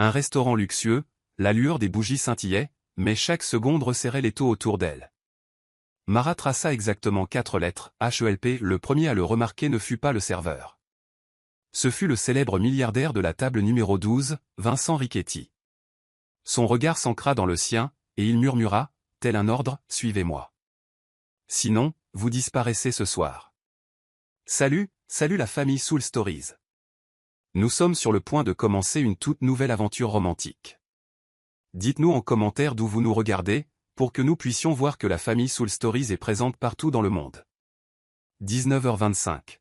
Un restaurant luxueux, la lueur des bougies scintillait, mais chaque seconde resserrait l'étau autour d'elle. Mara traça exactement 4 lettres, HELP. Le premier à le remarquer ne fut pas le serveur. Ce fut le célèbre milliardaire de la table numéro 12, Vincent Richetti. Son regard s'ancra dans le sien, et il murmura, tel un ordre, suivez-moi. Sinon, vous disparaissez ce soir. Salut la famille Soul Stories. Nous sommes sur le point de commencer une toute nouvelle aventure romantique. Dites-nous en commentaire d'où vous nous regardez, pour que nous puissions voir que la famille Soul Stories est présente partout dans le monde. 19h25.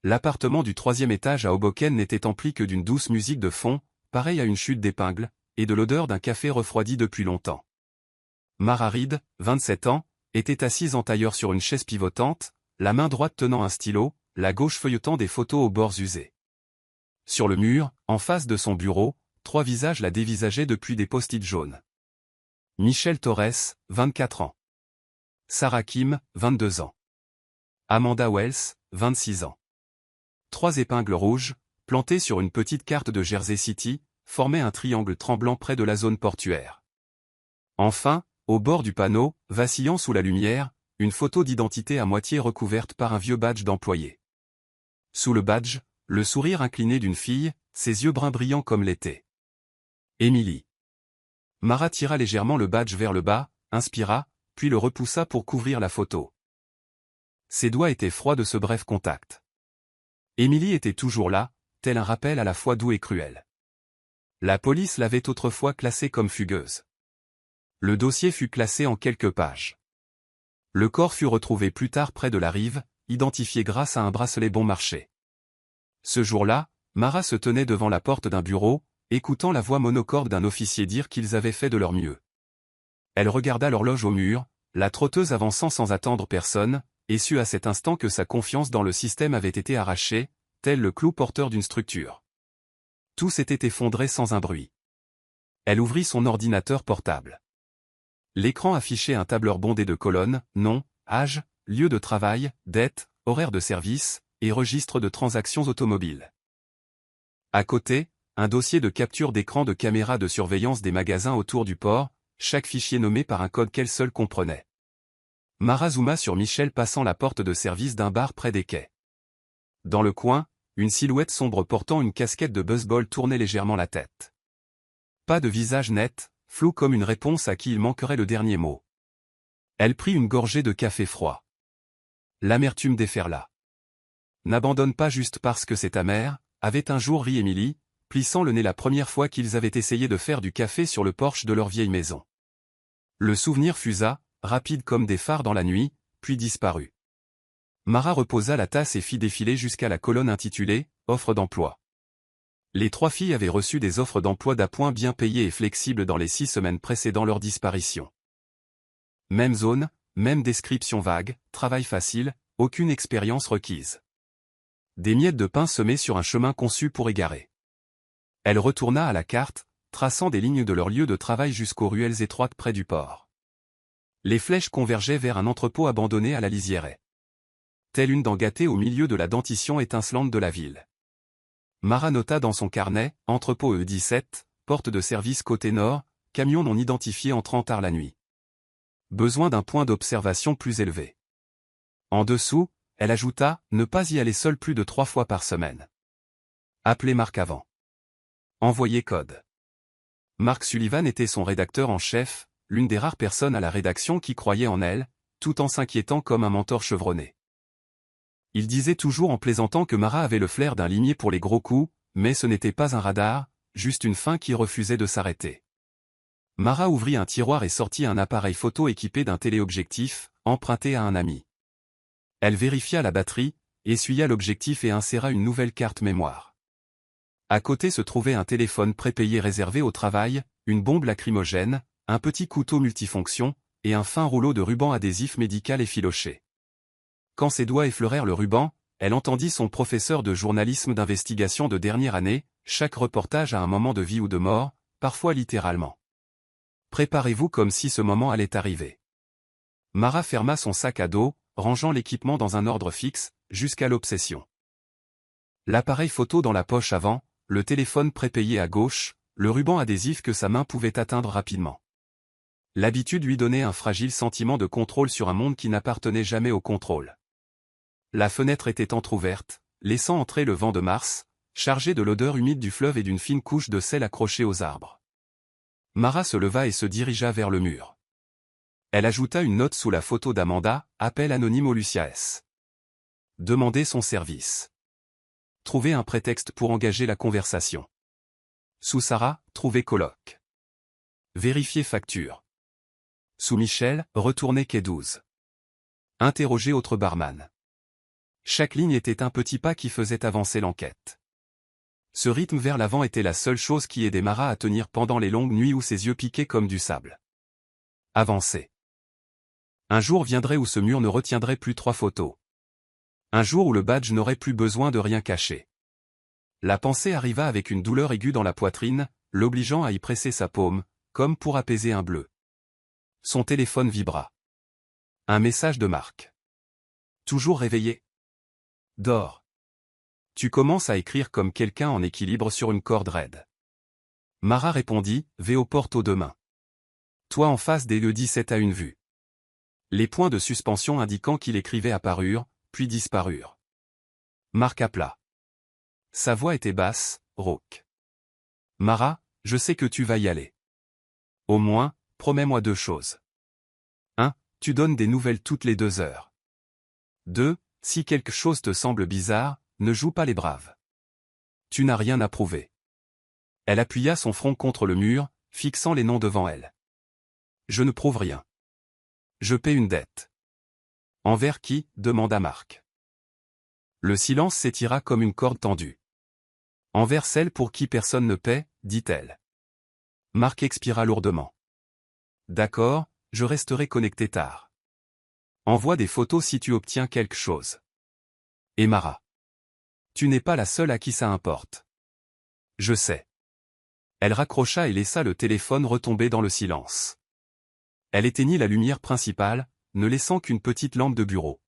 L'appartement du 3e étage à Hoboken n'était empli que d'une douce musique de fond, pareille à une chute d'épingle, et de l'odeur d'un café refroidi depuis longtemps. Mara Reed, 27 ans, était assise en tailleur sur une chaise pivotante, la main droite tenant un stylo, la gauche feuilletant des photos aux bords usés. Sur le mur, en face de son bureau, 3 visages la dévisageaient depuis des post-it jaunes. Michelle Torres, 24 ans. Sarah Kim, 22 ans. Amanda Wells, 26 ans. 3 épingles rouges, plantées sur une petite carte de Jersey City, formaient un triangle tremblant près de la zone portuaire. Enfin, au bord du panneau, vacillant sous la lumière, une photo d'identité à moitié recouverte par un vieux badge d'employé. Sous le badge, le sourire incliné d'une fille, ses yeux bruns brillants comme l'été. Emily. Mara tira légèrement le badge vers le bas, inspira, puis le repoussa pour couvrir la photo. Ses doigts étaient froids de ce bref contact. Emily était toujours là, tel un rappel à la fois doux et cruel. La police l'avait autrefois classée comme fugueuse. Le dossier fut classé en quelques pages. Le corps fut retrouvé plus tard près de la rive, identifié grâce à un bracelet bon marché. Ce jour-là, Mara se tenait devant la porte d'un bureau, écoutant la voix monocorde d'un officier dire qu'ils avaient fait de leur mieux. Elle regarda l'horloge au mur, la trotteuse avançant sans attendre personne, et sut à cet instant que sa confiance dans le système avait été arrachée, tel le clou porteur d'une structure. Tout s'était effondré sans un bruit. Elle ouvrit son ordinateur portable. L'écran affichait un tableur bondé de colonnes, nom, âge, lieu de travail, dette, horaire de service, et registre de transactions automobiles. À côté, un dossier de capture d'écran de caméras de surveillance des magasins autour du port, chaque fichier nommé par un code qu'elle seule comprenait. Mara zooma sur Michelle passant la porte de service d'un bar près des quais. Dans le coin, une silhouette sombre portant une casquette de baseball tournait légèrement la tête. Pas de visage net, flou comme une réponse à qui il manquerait le dernier mot. Elle prit une gorgée de café froid. L'amertume déferla. N'abandonne pas juste parce que c'est amer, avait un jour ri Emily, plissant le nez la première fois qu'ils avaient essayé de faire du café sur le porche de leur vieille maison. Le souvenir fusa, rapide comme des phares dans la nuit, puis disparut. Mara reposa la tasse et fit défiler jusqu'à la colonne intitulée « Offre d'emploi ». Les 3 filles avaient reçu des offres d'emploi d'appoint bien payées et flexibles dans les 6 semaines précédant leur disparition. Même zone, même description vague, travail facile, aucune expérience requise. Des miettes de pain semées sur un chemin conçu pour égarer. Elle retourna à la carte, traçant des lignes de leur lieu de travail jusqu'aux ruelles étroites près du port. Les flèches convergeaient vers un entrepôt abandonné à la lisière. Telle une dent gâtée au milieu de la dentition étincelante de la ville. Mara nota dans son carnet, entrepôt E17, porte de service côté nord, camion non identifié entrant tard la nuit. Besoin d'un point d'observation plus élevé. En dessous, elle ajouta, ne pas y aller seule plus de 3 fois par semaine. Appelez Marc avant. Envoyer code. Mark Sullivan était son rédacteur en chef, l'une des rares personnes à la rédaction qui croyait en elle, tout en s'inquiétant comme un mentor chevronné. Il disait toujours en plaisantant que Mara avait le flair d'un limier pour les gros coups, mais ce n'était pas un radar, juste une fin qui refusait de s'arrêter. Mara ouvrit un tiroir et sortit un appareil photo équipé d'un téléobjectif, emprunté à un ami. Elle vérifia la batterie, essuya l'objectif et inséra une nouvelle carte mémoire. À côté se trouvait un téléphone prépayé réservé au travail, une bombe lacrymogène, un petit couteau multifonction, et un fin rouleau de ruban adhésif médical effiloché. Quand ses doigts effleurèrent le ruban, elle entendit son professeur de journalisme d'investigation de dernière année, chaque reportage a un moment de vie ou de mort, parfois littéralement. Préparez-vous comme si ce moment allait arriver. Mara ferma son sac à dos, rangeant l'équipement dans un ordre fixe, jusqu'à l'obsession. L'appareil photo dans la poche avant, le téléphone prépayé à gauche, le ruban adhésif que sa main pouvait atteindre rapidement. L'habitude lui donnait un fragile sentiment de contrôle sur un monde qui n'appartenait jamais au contrôle. La fenêtre était entr'ouverte, laissant entrer le vent de mars, chargé de l'odeur humide du fleuve et d'une fine couche de sel accrochée aux arbres. Mara se leva et se dirigea vers le mur. Elle ajouta une note sous la photo d'Amanda, appel anonyme au Lucia S. Demander son service. Trouver un prétexte pour engager la conversation. Sous Sarah, trouver coloc. Vérifier facture. Sous Michel, retourner quai 12. Interroger autre barman. Chaque ligne était un petit pas qui faisait avancer l'enquête. Ce rythme vers l'avant était la seule chose qui aidait Mara à tenir pendant les longues nuits où ses yeux piquaient comme du sable. Avancer. Un jour viendrait où ce mur ne retiendrait plus 3 photos. Un jour où le badge n'aurait plus besoin de rien cacher. La pensée arriva avec une douleur aiguë dans la poitrine, l'obligeant à y presser sa paume, comme pour apaiser un bleu. Son téléphone vibra. Un message de Marc. Toujours réveillé. Dors. Tu commences à écrire comme quelqu'un en équilibre sur une corde raide. Mara répondit, vais aux portes aux 2 mains. Toi en face des le 17 à une vue. Les points de suspension indiquant qu'il écrivait apparurent, puis disparurent. Marc appela. Sa voix était basse, rauque. Mara, je sais que tu vas y aller. Au moins, promets-moi 2 choses. 1. Tu donnes des nouvelles toutes les 2 heures. 2. Si quelque chose te semble bizarre, ne joue pas les braves. Tu n'as rien à prouver. Elle appuya son front contre le mur, fixant les noms devant elle. Je ne prouve rien. Je paie une dette. Envers qui, demanda Marc. Le silence s'étira comme une corde tendue. Envers celle pour qui personne ne paie, dit-elle. Marc expira lourdement. D'accord, je resterai connecté tard. Envoie des photos si tu obtiens quelque chose. Et Mara. Tu n'es pas la seule à qui ça importe. Je sais. Elle raccrocha et laissa le téléphone retomber dans le silence. Elle éteignit la lumière principale, ne laissant qu'une petite lampe de bureau.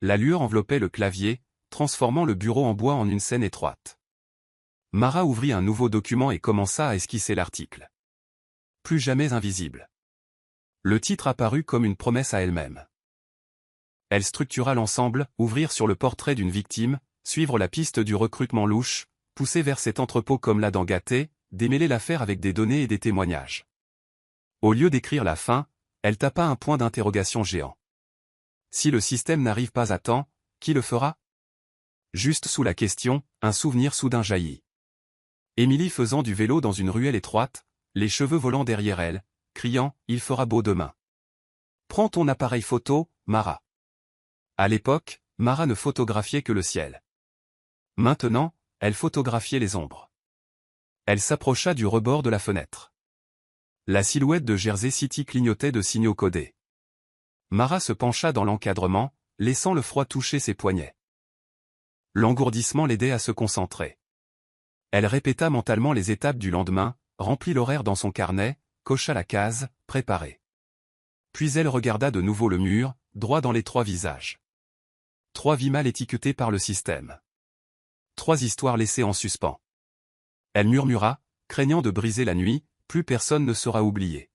La lueur enveloppait le clavier, transformant le bureau en bois en une scène étroite. Mara ouvrit un nouveau document et commença à esquisser l'article. Plus jamais invisible. Le titre apparut comme une promesse à elle-même. Elle structura l'ensemble, ouvrir sur le portrait d'une victime, suivre la piste du recrutement louche, pousser vers cet entrepôt comme la dent gâtée, démêler l'affaire avec des données et des témoignages. Au lieu d'écrire la fin, elle tapa un point d'interrogation géant. Si le système n'arrive pas à temps, qui le fera? Juste sous la question, un souvenir soudain jaillit. Émilie faisant du vélo dans une ruelle étroite, les cheveux volant derrière elle, criant « Il fera beau demain ». Prends ton appareil photo, Mara. À l'époque, Mara ne photographiait que le ciel. Maintenant, elle photographiait les ombres. Elle s'approcha du rebord de la fenêtre. La silhouette de Jersey City clignotait de signaux codés. Mara se pencha dans l'encadrement, laissant le froid toucher ses poignets. L'engourdissement l'aidait à se concentrer. Elle répéta mentalement les étapes du lendemain, remplit l'horaire dans son carnet, cocha la case, préparée. Puis elle regarda de nouveau le mur, droit dans les 3 visages. 3 vies mal étiquetées par le système. 3 histoires laissées en suspens. Elle murmura, craignant de briser la nuit, plus personne ne sera oublié.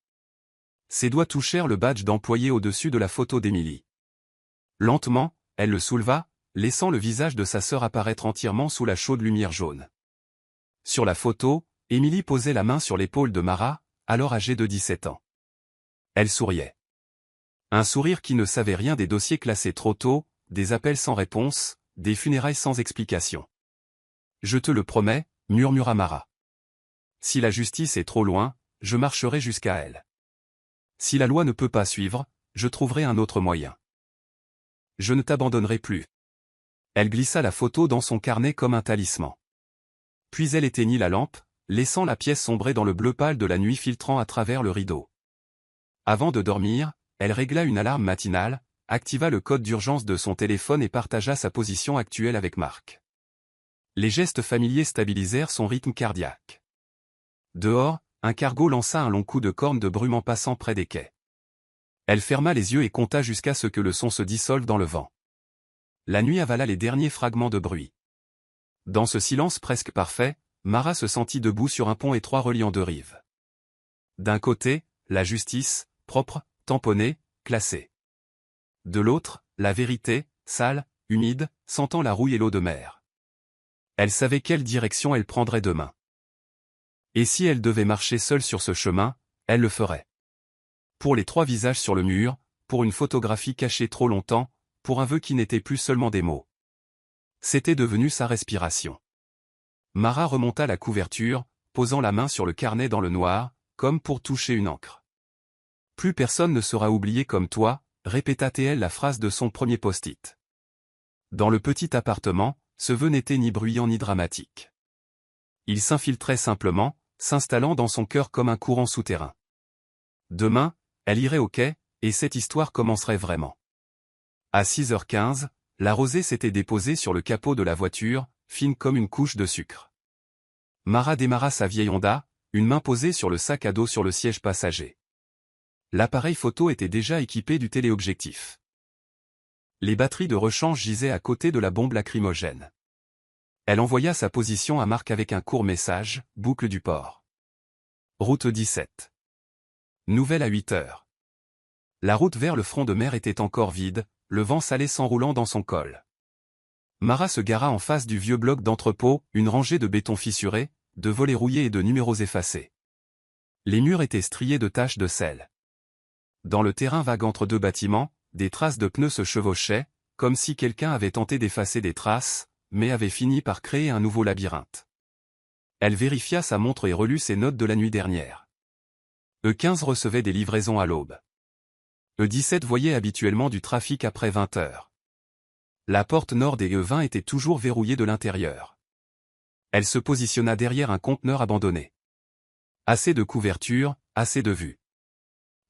Ses doigts touchèrent le badge d'employé au-dessus de la photo d'Émilie. Lentement, elle le souleva, laissant le visage de sa sœur apparaître entièrement sous la chaude lumière jaune. Sur la photo, Émilie posait la main sur l'épaule de Mara, alors âgée de 17 ans. Elle souriait. Un sourire qui ne savait rien des dossiers classés trop tôt, des appels sans réponse, des funérailles sans explication. Je te le promets, murmura Mara. Si la justice est trop loin, je marcherai jusqu'à elle. Si la loi ne peut pas suivre, je trouverai un autre moyen. Je ne t'abandonnerai plus. Elle glissa la photo dans son carnet comme un talisman. Puis elle éteignit la lampe, laissant la pièce sombrer dans le bleu pâle de la nuit filtrant à travers le rideau. Avant de dormir, elle régla une alarme matinale, activa le code d'urgence de son téléphone et partagea sa position actuelle avec Marc. Les gestes familiers stabilisèrent son rythme cardiaque. Dehors, un cargo lança un long coup de corne de brume en passant près des quais. Elle ferma les yeux et compta jusqu'à ce que le son se dissolve dans le vent. La nuit avala les derniers fragments de bruit. Dans ce silence presque parfait, Mara se sentit debout sur un pont étroit reliant deux rives. D'un côté, la justice, propre, tamponnée, classée. De l'autre, la vérité, sale, humide, sentant la rouille et l'eau de mer. Elle savait quelle direction elle prendrait demain. Et si elle devait marcher seule sur ce chemin, elle le ferait. Pour les 3 visages sur le mur, pour une photographie cachée trop longtemps, pour un vœu qui n'était plus seulement des mots. C'était devenu sa respiration. Mara remonta la couverture, posant la main sur le carnet dans le noir, comme pour toucher une encre. Plus personne ne sera oublié comme toi, répéta-t-elle la phrase de son premier post-it. Dans le petit appartement, ce vœu n'était ni bruyant ni dramatique. Il s'infiltrait simplement, s'installant dans son cœur comme un courant souterrain. Demain, elle irait au quai, et cette histoire commencerait vraiment. À 6h15, la rosée s'était déposée sur le capot de la voiture, fine comme une couche de sucre. Mara démarra sa vieille Honda, une main posée sur le sac à dos sur le siège passager. L'appareil photo était déjà équipé du téléobjectif. Les batteries de rechange gisaient à côté de la bombe lacrymogène. Elle envoya sa position à Marc avec un court message, boucle du port. Route 17. Nouvelle à 8h. La route vers le front de mer était encore vide, le vent salé s'enroulant dans son col. Mara se gara en face du vieux bloc d'entrepôt, une rangée de béton fissuré, de volets rouillés et de numéros effacés. Les murs étaient striés de taches de sel. Dans le terrain vague entre 2 bâtiments, des traces de pneus se chevauchaient, comme si quelqu'un avait tenté d'effacer des traces, mais avait fini par créer un nouveau labyrinthe. Elle vérifia sa montre et relut ses notes de la nuit dernière. E15 recevait des livraisons à l'aube. E17 voyait habituellement du trafic après 20h. La porte nord des E20 était toujours verrouillée de l'intérieur. Elle se positionna derrière un conteneur abandonné. Assez de couverture, assez de vue.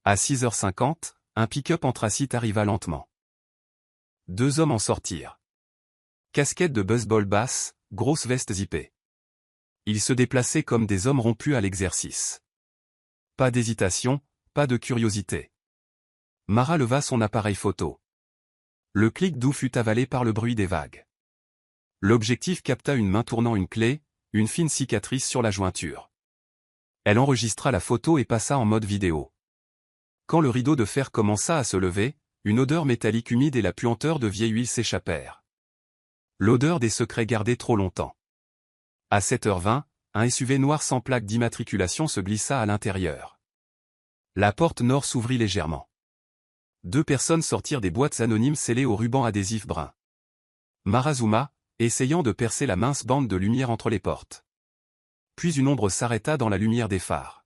À 6h50, un pick-up anthracite arriva lentement. 2 hommes en sortirent. Casquette de baseball basse, grosse veste zippée. Ils se déplaçaient comme des hommes rompus à l'exercice. Pas d'hésitation, pas de curiosité. Mara leva son appareil photo. Le clic doux fut avalé par le bruit des vagues. L'objectif capta une main tournant une clé, une fine cicatrice sur la jointure. Elle enregistra la photo et passa en mode vidéo. Quand le rideau de fer commença à se lever, une odeur métallique humide et la puanteur de vieille huile s'échappèrent. L'odeur des secrets gardés trop longtemps. À 7h20, un SUV noir sans plaque d'immatriculation se glissa à l'intérieur. La porte nord s'ouvrit légèrement. 2 personnes sortirent des boîtes anonymes scellées au ruban adhésif brun. Marazuma, essayant de percer la mince bande de lumière entre les portes. Puis une ombre s'arrêta dans la lumière des phares.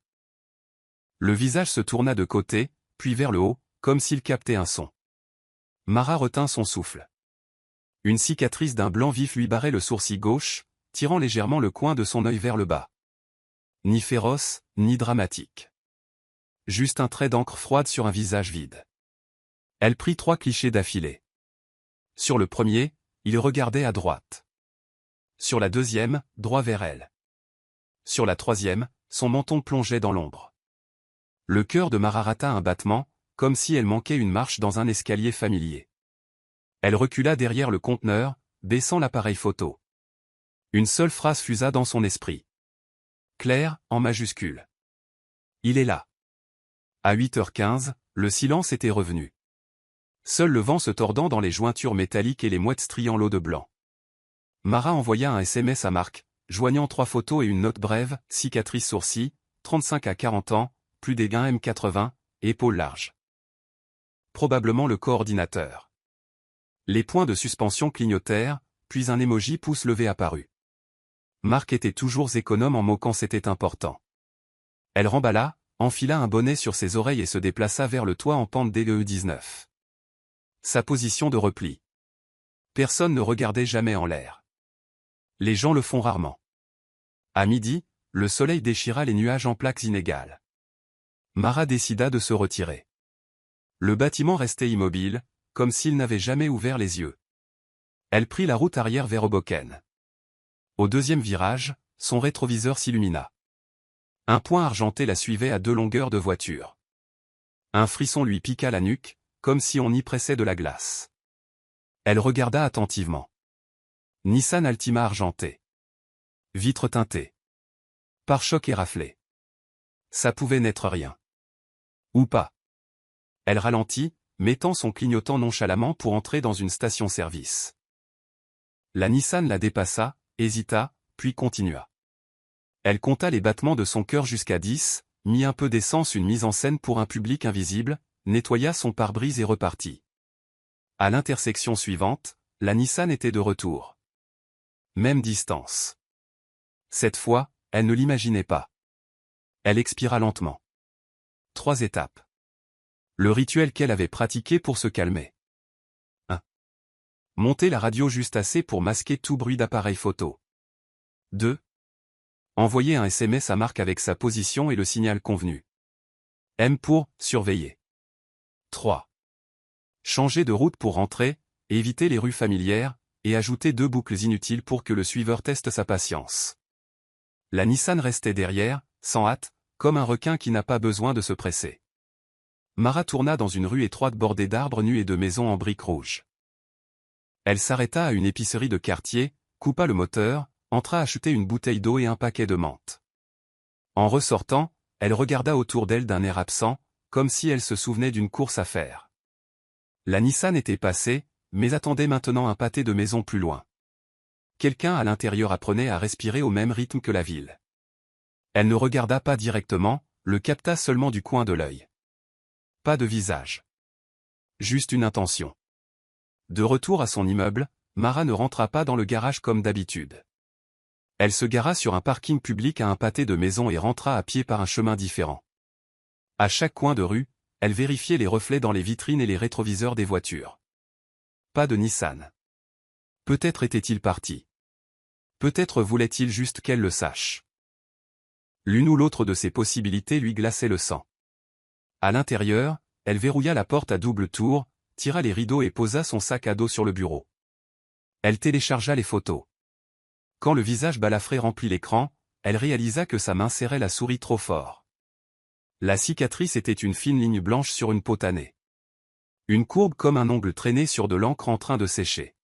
Le visage se tourna de côté, puis vers le haut, comme s'il captait un son. Mara retint son souffle. Une cicatrice d'un blanc vif lui barrait le sourcil gauche, tirant légèrement le coin de son œil vers le bas. Ni féroce, ni dramatique. Juste un trait d'encre froide sur un visage vide. Elle prit 3 clichés d'affilée. Sur le premier, il regardait à droite. Sur la deuxième, droit vers elle. Sur la troisième, son menton plongeait dans l'ombre. Le cœur de Mara rata un battement, comme si elle manquait une marche dans un escalier familier. Elle recula derrière le conteneur, baissant l'appareil photo. Une seule phrase fusa dans son esprit. Claire, en majuscule. Il est là. À 8h15, le silence était revenu. Seul le vent se tordant dans les jointures métalliques et les mouettes striant l'eau de blanc. Mara envoya un SMS à Marc, joignant 3 photos et une note brève, cicatrice sourcil, 35 à 40 ans, plus des gains M80, épaules larges. Probablement le coordinateur. Les points de suspension clignotèrent, puis un emoji pouce levé apparut. Marc était toujours économe en mots quand c'était important. Elle remballa, enfila un bonnet sur ses oreilles et se déplaça vers le toit en pente dès le E19. Sa position de repli. Personne ne regardait jamais en l'air. Les gens le font rarement. À midi, le soleil déchira les nuages en plaques inégales. Mara décida de se retirer. Le bâtiment restait immobile, comme s'il n'avait jamais ouvert les yeux. Elle prit la route arrière vers Hoboken. Au deuxième virage, son rétroviseur s'illumina. Un point argenté la suivait à 2 longueurs de voiture. Un frisson lui piqua la nuque, comme si on y pressait de la glace. Elle regarda attentivement. Nissan Altima argenté. Vitre teintée. Pare-choc éraflé. Ça pouvait n'être rien. Ou pas. Elle ralentit, mettant son clignotant nonchalamment pour entrer dans une station-service. La Nissan la dépassa, hésita, puis continua. Elle compta les battements de son cœur jusqu'à 10, mit un peu d'essence, une mise en scène pour un public invisible, nettoya son pare-brise et repartit. À l'intersection suivante, la Nissan était de retour. Même distance. Cette fois, elle ne l'imaginait pas. Elle expira lentement. 3 étapes. Le rituel qu'elle avait pratiqué pour se calmer. 1. Monter la radio juste assez pour masquer tout bruit d'appareil photo. 2. Envoyer un SMS à Marc avec sa position et le signal convenu. M pour surveiller. 3. Changer de route pour rentrer, éviter les rues familières, et ajouter 2 boucles inutiles pour que le suiveur teste sa patience. La Nissan restait derrière, sans hâte, comme un requin qui n'a pas besoin de se presser. Mara tourna dans une rue étroite bordée d'arbres nus et de maisons en briques rouges. Elle s'arrêta à une épicerie de quartier, coupa le moteur, entra acheter une bouteille d'eau et un paquet de menthe. En ressortant, elle regarda autour d'elle d'un air absent, comme si elle se souvenait d'une course à faire. La Nissan était passée, mais attendait maintenant un pâté de maison plus loin. Quelqu'un à l'intérieur apprenait à respirer au même rythme que la ville. Elle ne regarda pas directement, le capta seulement du coin de l'œil. Pas de visage. Juste une intention. De retour à son immeuble, Mara ne rentra pas dans le garage comme d'habitude. Elle se gara sur un parking public à un pâté de maison et rentra à pied par un chemin différent. À chaque coin de rue, elle vérifiait les reflets dans les vitrines et les rétroviseurs des voitures. Pas de Nissan. Peut-être était-il parti. Peut-être voulait-il juste qu'elle le sache. L'une ou l'autre de ces possibilités lui glaçait le sang. À l'intérieur, elle verrouilla la porte à double tour, tira les rideaux et posa son sac à dos sur le bureau. Elle téléchargea les photos. Quand le visage balafré remplit l'écran, elle réalisa que sa main serrait la souris trop fort. La cicatrice était une fine ligne blanche sur une peau tannée. Une courbe comme un ongle traîné sur de l'encre en train de sécher.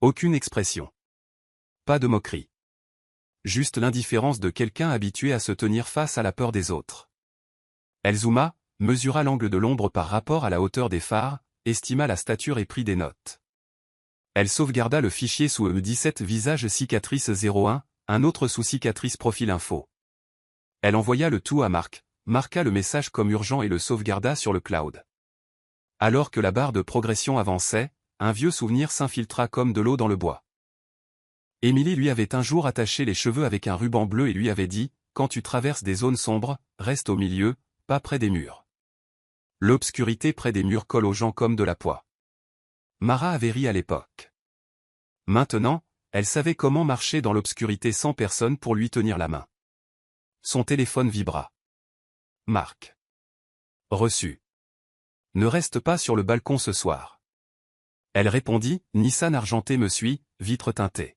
Aucune expression. Pas de moquerie. Juste l'indifférence de quelqu'un habitué à se tenir face à la peur des autres. Elle zooma, mesura l'angle de l'ombre par rapport à la hauteur des phares, estima la stature et prit des notes. Elle sauvegarda le fichier sous E17 visage cicatrice 01, un autre sous cicatrice profil info. Elle envoya le tout à Marc, marqua le message comme urgent et le sauvegarda sur le cloud. Alors que la barre de progression avançait, un vieux souvenir s'infiltra comme de l'eau dans le bois. Émilie lui avait un jour attaché les cheveux avec un ruban bleu et lui avait dit, quand tu traverses des zones sombres, reste au milieu, pas près des murs. L'obscurité près des murs colle aux gens comme de la poix. Mara avait ri à l'époque. Maintenant, elle savait comment marcher dans l'obscurité sans personne pour lui tenir la main. Son téléphone vibra. Marc. Reçu. Ne reste pas sur le balcon ce soir. Elle répondit, Nissan argenté me suit, vitre teintée.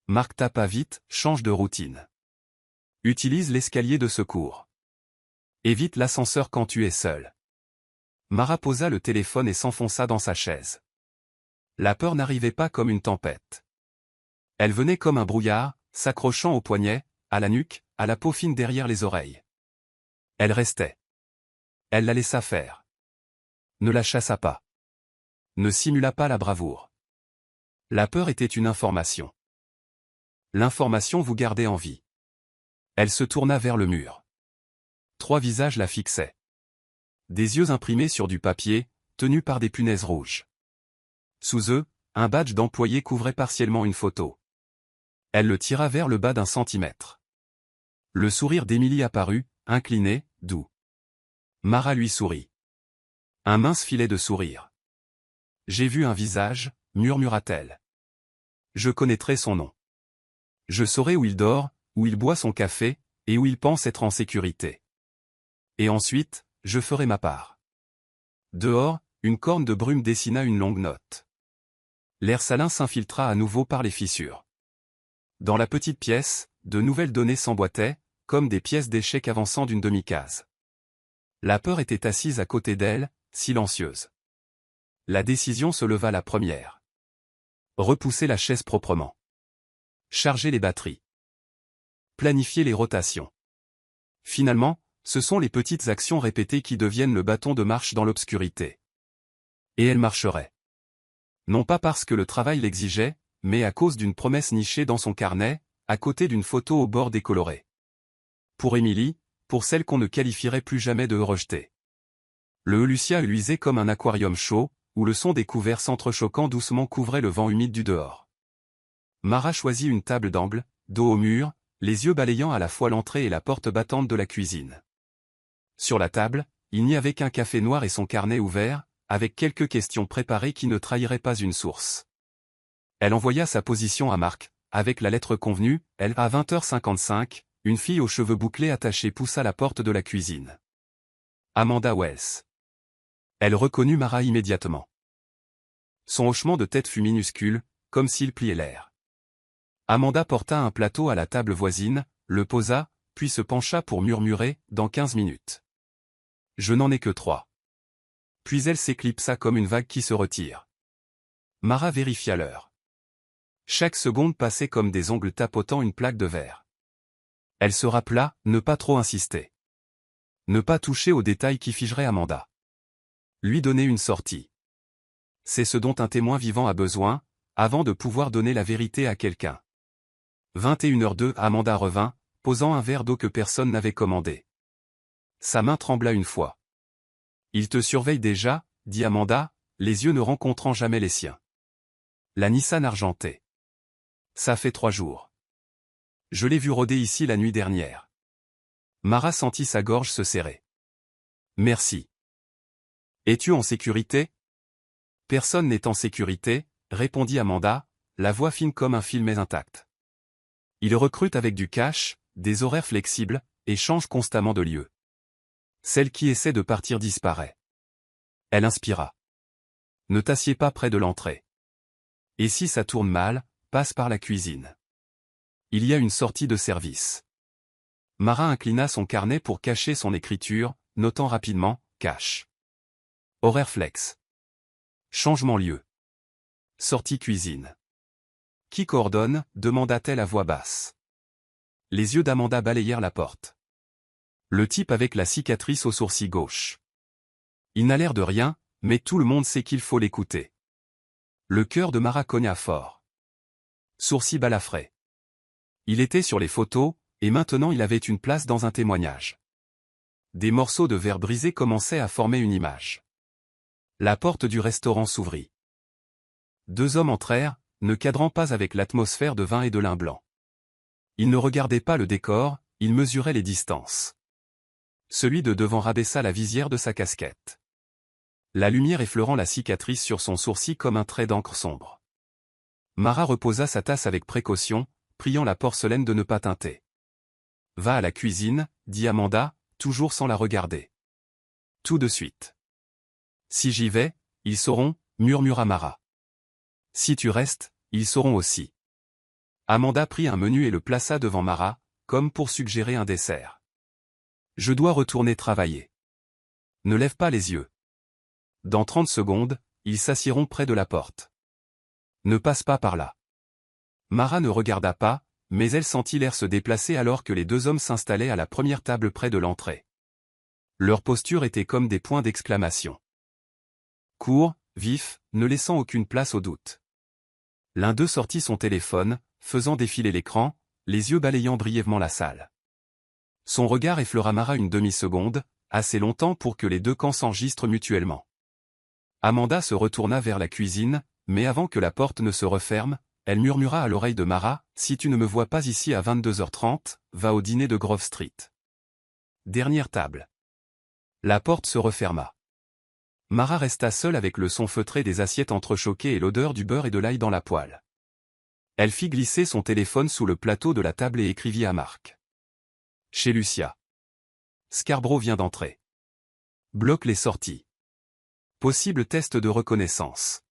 Marc tapa vite, change de routine. Utilise l'escalier de secours. Évite l'ascenseur quand tu es seul. Mara posa le téléphone et s'enfonça dans sa chaise. La peur n'arrivait pas comme une tempête. Elle venait comme un brouillard, s'accrochant au poignet, à la nuque, à la peau fine derrière les oreilles. Elle restait. Elle la laissa faire. Ne la chassa pas. Ne simula pas la bravoure. La peur était une information. L'information vous gardait en vie. Elle se tourna vers le mur. 3 visages la fixaient. Des yeux imprimés sur du papier, tenus par des punaises rouges. Sous eux, un badge d'employé couvrait partiellement une photo. Elle le tira vers le bas d'1 centimètre. Le sourire d'Émilie apparut, incliné, doux. Mara lui sourit. Un mince filet de sourire. J'ai vu un visage, murmura-t-elle. Je connaîtrai son nom. Je saurai où il dort, où il boit son café, et où il pense être en sécurité. Et ensuite, je ferai ma part. Dehors, une corne de brume dessina une longue note. L'air salin s'infiltra à nouveau par les fissures. Dans la petite pièce, de nouvelles données s'emboîtaient, comme des pièces d'échecs avançant d'une demi-case. La peur était assise à côté d'elle, silencieuse. La décision se leva la première. Repousser la chaise proprement. Charger les batteries. Planifier les rotations. Finalement, ce sont les petites actions répétées qui deviennent le bâton de marche dans l'obscurité. Et elle marcherait. Non pas parce que le travail l'exigeait, mais à cause d'une promesse nichée dans son carnet, à côté d'une photo au bord décoloré. Pour Émilie, pour celle qu'on ne qualifierait plus jamais de rejetée. Le Lucia luisait comme un aquarium chaud, où le son des couverts s'entrechoquant doucement couvrait le vent humide du dehors. Mara choisit une table d'angle, dos au mur, les yeux balayant à la fois l'entrée et la porte battante de la cuisine. Sur la table, il n'y avait qu'un café noir et son carnet ouvert, avec quelques questions préparées qui ne trahiraient pas une source. Elle envoya sa position à Marc, avec la lettre convenue, à 20h55, une fille aux cheveux bouclés attachés poussa la porte de la cuisine. Amanda Wells. Elle reconnut Mara immédiatement. Son hochement de tête fut minuscule, comme s'il pliait l'air. Amanda porta un plateau à la table voisine, le posa, puis se pencha pour murmurer, dans 15 minutes. Je n'en ai que 3. Puis elle s'éclipsa comme une vague qui se retire. Mara vérifia l'heure. Chaque seconde passait comme des ongles tapotant une plaque de verre. Elle se rappela, ne pas trop insister. Ne pas toucher aux détails qui figeraient Amanda. Lui donner une sortie. C'est ce dont un témoin vivant a besoin, avant de pouvoir donner la vérité à quelqu'un. 21h02, Amanda revint, posant un verre d'eau que personne n'avait commandé. Sa main trembla une fois. Il te surveille déjà, dit Amanda, les yeux ne rencontrant jamais les siens. La Nissan argentée. Ça fait 3 jours. Je l'ai vu rôder ici la nuit dernière. Mara sentit sa gorge se serrer. Merci. Es-tu en sécurité? Personne n'est en sécurité, répondit Amanda, la voix fine comme un fil mais intacte. Il recrute avec du cash, des horaires flexibles, et change constamment de lieu. Celle qui essaie de partir disparaît. Elle inspira. Ne t'assieds pas près de l'entrée. Et si ça tourne mal, passe par la cuisine. Il y a une sortie de service. Mara inclina son carnet pour cacher son écriture, notant rapidement, cash. Horaire flex. Changement lieu. Sortie cuisine. Qui coordonne, demanda-t-elle à voix basse. Les yeux d'Amanda balayèrent la porte. Le type avec la cicatrice au sourcil gauche. Il n'a l'air de rien, mais tout le monde sait qu'il faut l'écouter. Le cœur de Mara cogna fort. Sourcil balafré. Il était sur les photos, et maintenant il avait une place dans un témoignage. Des morceaux de verre brisé commençaient à former une image. La porte du restaurant s'ouvrit. 2 hommes entrèrent, ne cadrant pas avec l'atmosphère de vin et de lin blanc. Ils ne regardaient pas le décor, ils mesuraient les distances. Celui de devant rabaissa la visière de sa casquette. La lumière effleurant la cicatrice sur son sourcil comme un trait d'encre sombre. Mara reposa sa tasse avec précaution, priant la porcelaine de ne pas teinter. Va à la cuisine, dit Amanda, toujours sans la regarder. Tout de suite. Si j'y vais, ils sauront, murmura Mara. Si tu restes, ils sauront aussi. Amanda prit un menu et le plaça devant Mara, comme pour suggérer un dessert. Je dois retourner travailler. Ne lève pas les yeux. Dans 30 secondes, ils s'assieront près de la porte. Ne passe pas par là. Mara ne regarda pas, mais elle sentit l'air se déplacer alors que les 2 hommes s'installaient à la première table près de l'entrée. Leur posture était comme des points d'exclamation. Court, vif, ne laissant aucune place au doute. L'un d'eux sortit son téléphone, faisant défiler l'écran, les yeux balayant brièvement la salle. Son regard effleura Mara une demi-seconde, assez longtemps pour que les 2 camps s'enregistrent mutuellement. Amanda se retourna vers la cuisine, mais avant que la porte ne se referme, elle murmura à l'oreille de Mara, « Si tu ne me vois pas ici à 22h30, va au dîner de Grove Street. » Dernière table. La porte se referma. Mara resta seule avec le son feutré des assiettes entrechoquées et l'odeur du beurre et de l'ail dans la poêle. Elle fit glisser son téléphone sous le plateau de la table et écrivit à Marc. Chez Lucia. Scarborough vient d'entrer. Bloque les sorties. Possible test de reconnaissance.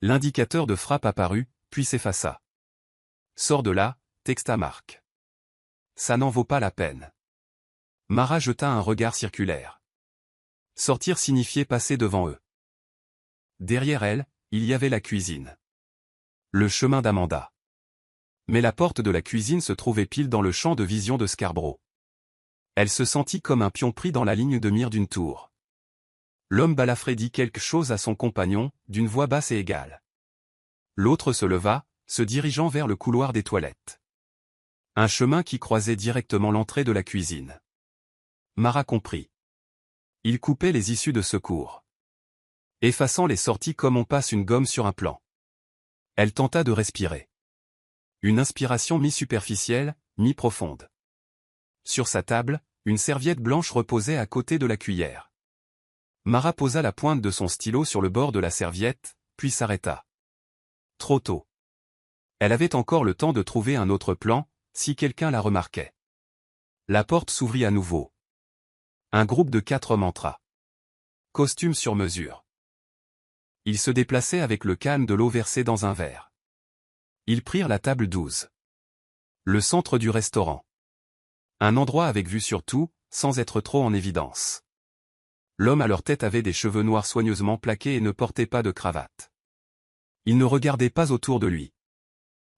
L'indicateur de frappe apparut, puis s'effaça. Sors de là, texta Marc. Ça n'en vaut pas la peine. Mara jeta un regard circulaire. Sortir signifiait passer devant eux. Derrière elle, il y avait la cuisine. Le chemin d'Amanda. Mais la porte de la cuisine se trouvait pile dans le champ de vision de Scarborough. Elle se sentit comme un pion pris dans la ligne de mire d'une tour. L'homme balafré dit quelque chose à son compagnon, d'une voix basse et égale. L'autre se leva, se dirigeant vers le couloir des toilettes. Un chemin qui croisait directement l'entrée de la cuisine. Mara comprit. Il coupait les issues de secours, effaçant les sorties comme on passe une gomme sur un plan. Elle tenta de respirer. Une inspiration mi-superficielle, mi-profonde. Sur sa table, une serviette blanche reposait à côté de la cuillère. Mara posa la pointe de son stylo sur le bord de la serviette, puis s'arrêta. Trop tôt. Elle avait encore le temps de trouver un autre plan, si quelqu'un la remarquait. La porte s'ouvrit à nouveau. Un groupe de 4 hommes entra. Costume sur mesure. Ils se déplaçaient avec le calme de l'eau versée dans un verre. Ils prirent la table 12. Le centre du restaurant. Un endroit avec vue sur tout, sans être trop en évidence. L'homme à leur tête avait des cheveux noirs soigneusement plaqués et ne portait pas de cravate. Il ne regardait pas autour de lui.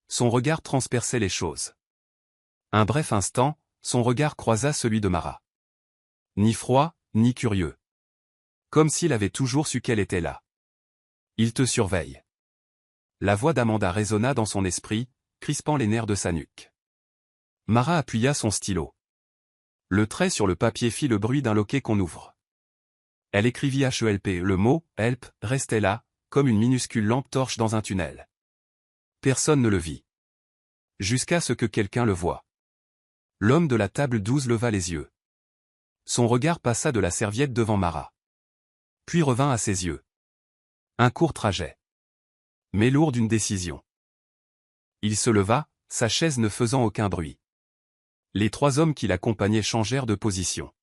Son regard transperçait les choses. Un bref instant, son regard croisa celui de Mara. Ni froid, ni curieux. Comme s'il avait toujours su qu'elle était là. Il te surveille. La voix d'Amanda résonna dans son esprit, crispant les nerfs de sa nuque. Mara appuya son stylo. Le trait sur le papier fit le bruit d'un loquet qu'on ouvre. Elle écrivit HELP. Le mot « help » restait là, comme une minuscule lampe torche dans un tunnel. Personne ne le vit. Jusqu'à ce que quelqu'un le voie. L'homme de la table 12 leva les yeux. Son regard passa de la serviette devant Mara. Puis revint à ses yeux. Un court trajet. Mais lourd d'une décision. Il se leva, sa chaise ne faisant aucun bruit. Les 3 hommes qui l'accompagnaient changèrent de position.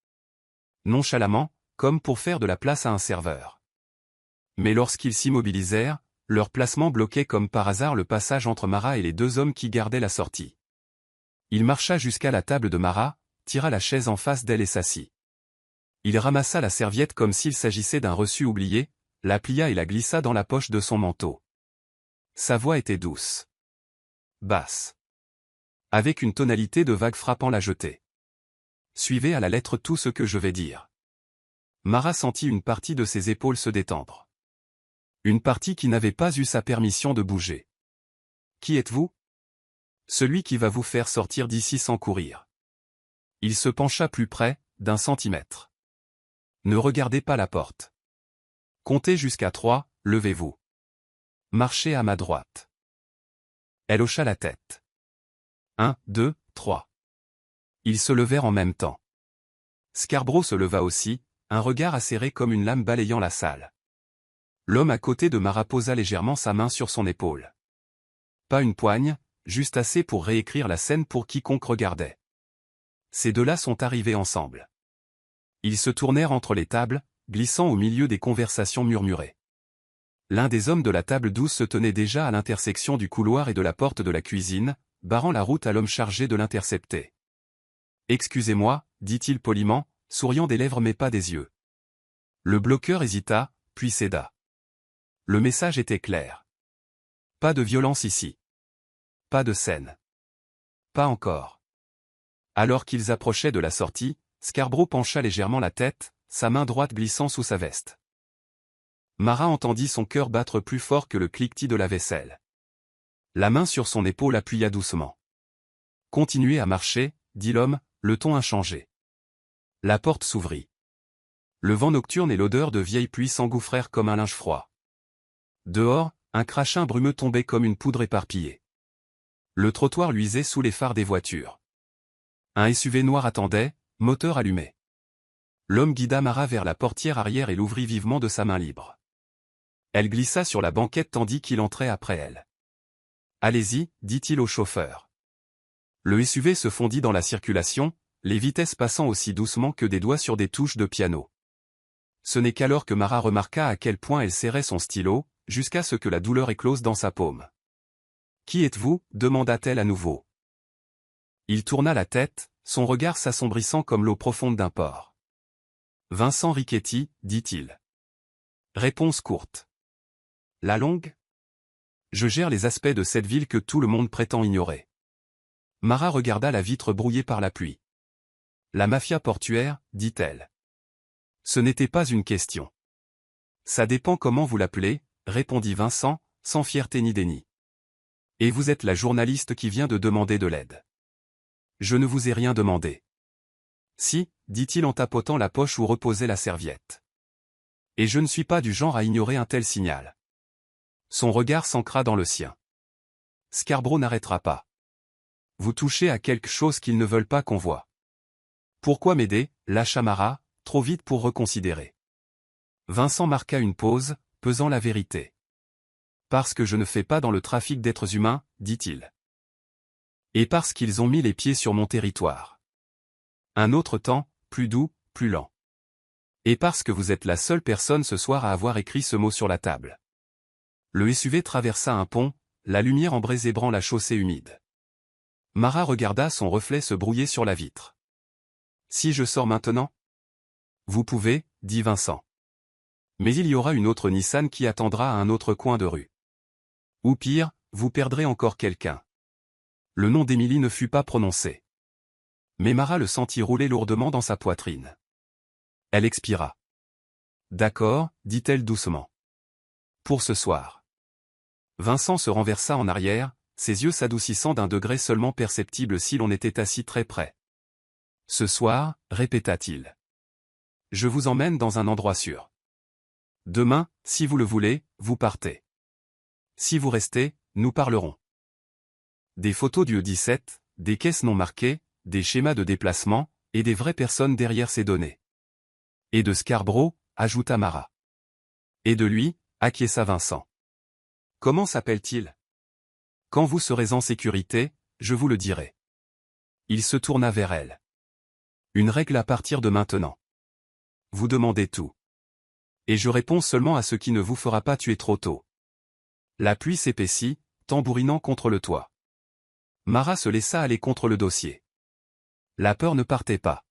Nonchalamment, comme pour faire de la place à un serveur. Mais lorsqu'ils s'immobilisèrent, leur placement bloquait comme par hasard le passage entre Mara et les 2 hommes qui gardaient la sortie. Il marcha jusqu'à la table de Mara, tira la chaise en face d'elle et s'assit. Il ramassa la serviette comme s'il s'agissait d'un reçu oublié, la plia et la glissa dans la poche de son manteau. Sa voix était douce. Basse. Avec une tonalité de vague frappant la jetée. Suivez à la lettre tout ce que je vais dire. Mara sentit une partie de ses épaules se détendre. Une partie qui n'avait pas eu sa permission de bouger. Qui êtes-vous? Celui qui va vous faire sortir d'ici sans courir. Il se pencha plus près, d'1 centimètre. Ne regardez pas la porte. Comptez jusqu'à 3, levez-vous. Marchez à ma droite. Elle hocha la tête. 1, 2, 3. Ils se levèrent en même temps. Scarborough se leva aussi, un regard acéré comme une lame balayant la salle. L'homme à côté de Mara posa légèrement sa main sur son épaule. Pas une poigne, juste assez pour réécrire la scène pour quiconque regardait. Ces 2-là sont arrivés ensemble. Ils se tournèrent entre les tables, glissant au milieu des conversations murmurées. L'un des hommes de la table 12 se tenait déjà à l'intersection du couloir et de la porte de la cuisine, barrant la route à l'homme chargé de l'intercepter. « Excusez-moi, dit-il poliment, souriant des lèvres mais pas des yeux. » Le bloqueur hésita, puis céda. Le message était clair. Pas de violence ici. Pas de scène. Pas encore. Alors qu'ils approchaient de la sortie, Scarborough pencha légèrement la tête, sa main droite glissant sous sa veste. Mara entendit son cœur battre plus fort que le cliquetis de la vaisselle. La main sur son épaule appuya doucement. « Continuez à marcher, dit l'homme, le ton inchangé. » La porte s'ouvrit. Le vent nocturne et l'odeur de vieille pluie s'engouffrèrent comme un linge froid. Dehors, un crachin brumeux tombait comme une poudre éparpillée. Le trottoir luisait sous les phares des voitures. Un SUV noir attendait, moteur allumé. L'homme guida Mara vers la portière arrière et l'ouvrit vivement de sa main libre. Elle glissa sur la banquette tandis qu'il entrait après elle. « Allez-y, dit-il au chauffeur. » Le SUV se fondit dans la circulation, les vitesses passant aussi doucement que des doigts sur des touches de piano. Ce n'est qu'alors que Mara remarqua à quel point elle serrait son stylo, jusqu'à ce que la douleur éclose dans sa paume. « Qui êtes-vous » demanda-t-elle à nouveau. Il tourna la tête, son regard s'assombrissant comme l'eau profonde d'un port. « Vincent Riquetti, dit-il. » Réponse courte. La longue? Je gère les aspects de cette ville que tout le monde prétend ignorer. Mara regarda la vitre brouillée par la pluie. La mafia portuaire, dit-elle. Ce n'était pas une question. Ça dépend comment vous l'appelez, répondit Vincent, sans fierté ni déni. Et vous êtes la journaliste qui vient de demander de l'aide. Je ne vous ai rien demandé. Si, dit-il en tapotant la poche où reposait la serviette. Et je ne suis pas du genre à ignorer un tel signal. Son regard s'ancra dans le sien. Scarborough n'arrêtera pas. Vous touchez à quelque chose qu'ils ne veulent pas qu'on voie. Pourquoi m'aider, lâcha Mara, trop vite pour reconsidérer. Vincent marqua une pause, pesant la vérité. Parce que je ne fais pas dans le trafic d'êtres humains, dit-il. Et parce qu'ils ont mis les pieds sur mon territoire. Un autre temps, plus doux, plus lent. Et parce que vous êtes la seule personne ce soir à avoir écrit ce mot sur la table. Le SUV traversa un pont, la lumière embrasait la chaussée humide. Mara regarda son reflet se brouiller sur la vitre. Si je sors maintenant? Vous pouvez, dit Vincent. Mais il y aura une autre Nissan qui attendra à un autre coin de rue. Ou pire, vous perdrez encore quelqu'un. Le nom d'Émilie ne fut pas prononcé. Mais Mara le sentit rouler lourdement dans sa poitrine. Elle expira. D'accord, dit-elle doucement. Pour ce soir. Vincent se renversa en arrière, ses yeux s'adoucissant d'un degré seulement perceptible si l'on était assis très près. Ce soir, répéta-t-il. Je vous emmène dans un endroit sûr. Demain, si vous le voulez, vous partez. Si vous restez, nous parlerons. Des photos du E17, des caisses non marquées, des schémas de déplacement, et des vraies personnes derrière ces données. Et de Scarborough, ajouta Mara. Et de lui, acquiesça Vincent. Comment s'appelle-t-il? Quand vous serez en sécurité, je vous le dirai. Il se tourna vers elle. Une règle à partir de maintenant. Vous demandez tout. Et je réponds seulement à ce qui ne vous fera pas tuer trop tôt. La pluie s'épaissit, tambourinant contre le toit. Mara se laissa aller contre le dossier. La peur ne partait pas.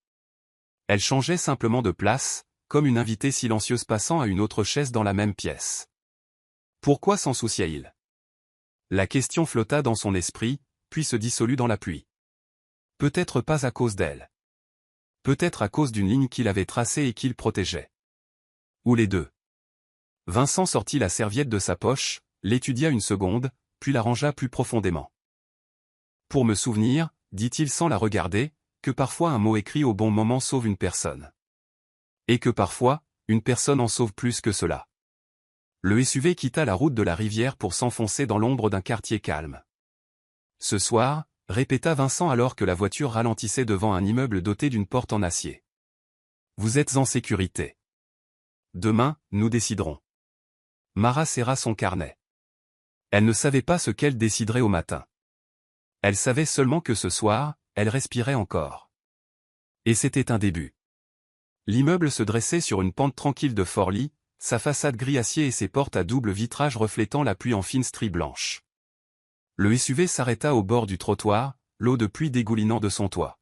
Elle changeait simplement de place, comme une invitée silencieuse passant à une autre chaise dans la même pièce. Pourquoi s'en souciait-il? La question flotta dans son esprit, puis se dissolut dans la pluie. Peut-être pas à cause d'elle. Peut-être à cause d'une ligne qu'il avait tracée et qu'il protégeait. Ou les deux. Vincent sortit la serviette de sa poche, l'étudia une seconde, puis la rangea plus profondément. Pour me souvenir, dit-il sans la regarder, que parfois un mot écrit au bon moment sauve une personne. Et que parfois, une personne en sauve plus que cela. Le SUV quitta la route de la rivière pour s'enfoncer dans l'ombre d'un quartier calme. Ce soir, répéta Vincent alors que la voiture ralentissait devant un immeuble doté d'une porte en acier. Vous êtes en sécurité. Demain, nous déciderons. Mara serra son carnet. Elle ne savait pas ce qu'elle déciderait au matin. Elle savait seulement que ce soir, elle respirait encore. Et c'était un début. L'immeuble se dressait sur une pente tranquille de Forlì, sa façade gris acier et ses portes à double vitrage reflétant la pluie en fines stries blanches. Le SUV s'arrêta au bord du trottoir, l'eau de pluie dégoulinant de son toit.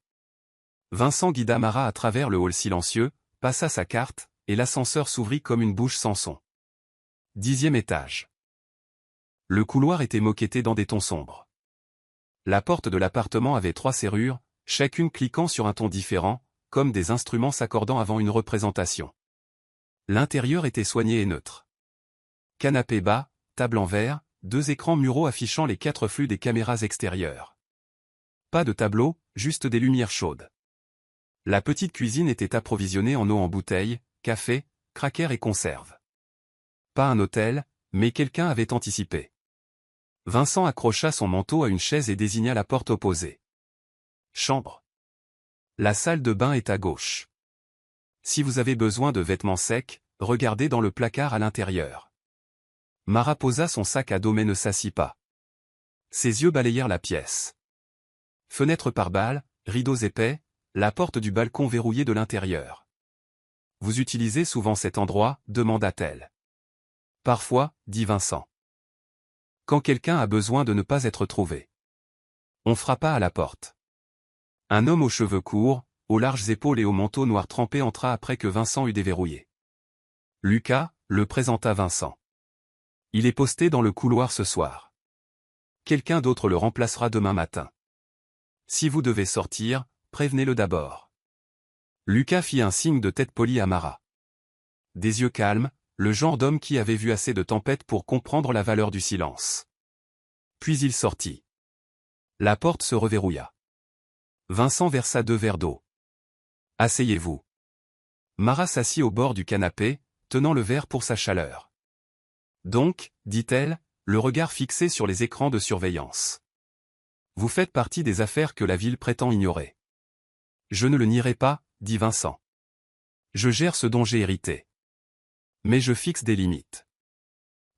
Vincent guida Mara à travers le hall silencieux, passa sa carte, et l'ascenseur s'ouvrit comme une bouche sans son. 10e étage. Le couloir était moquetté dans des tons sombres. La porte de l'appartement avait 3 serrures, chacune cliquant sur un ton différent, comme des instruments s'accordant avant une représentation. L'intérieur était soigné et neutre. Canapé bas, table en verre, 2 écrans muraux affichant les 4 flux des caméras extérieures. Pas de tableau, juste des lumières chaudes. La petite cuisine était approvisionnée en eau en bouteille, café, crackers et conserves. Pas un hôtel, mais quelqu'un avait anticipé. Vincent accrocha son manteau à une chaise et désigna la porte opposée. Chambre. La salle de bain est à gauche. Si vous avez besoin de vêtements secs, regardez dans le placard à l'intérieur. Mara posa son sac à dos mais ne s'assit pas. Ses yeux balayèrent la pièce. Fenêtre par balles, rideaux épais, la porte du balcon verrouillée de l'intérieur. Vous utilisez souvent cet endroit, demanda-t-elle. Parfois, dit Vincent. Quand quelqu'un a besoin de ne pas être trouvé. On frappa à la porte. Un homme aux cheveux courts, aux larges épaules et au manteau noir trempé entra après que Vincent eut déverrouillé. Lucas, le présenta Vincent. Il est posté dans le couloir ce soir. Quelqu'un d'autre le remplacera demain matin. Si vous devez sortir, prévenez-le d'abord. Lucas fit un signe de tête poli à Mara. Des yeux calmes, le genre d'homme qui avait vu assez de tempêtes pour comprendre la valeur du silence. Puis il sortit. La porte se reverrouilla. Vincent versa 2 verres d'eau. Asseyez-vous. Mara s'assit au bord du canapé, tenant le verre pour sa chaleur. Donc, dit-elle, le regard fixé sur les écrans de surveillance. Vous faites partie des affaires que la ville prétend ignorer. Je ne le nierai pas, dit Vincent. Je gère ce dont j'ai hérité. Mais je fixe des limites.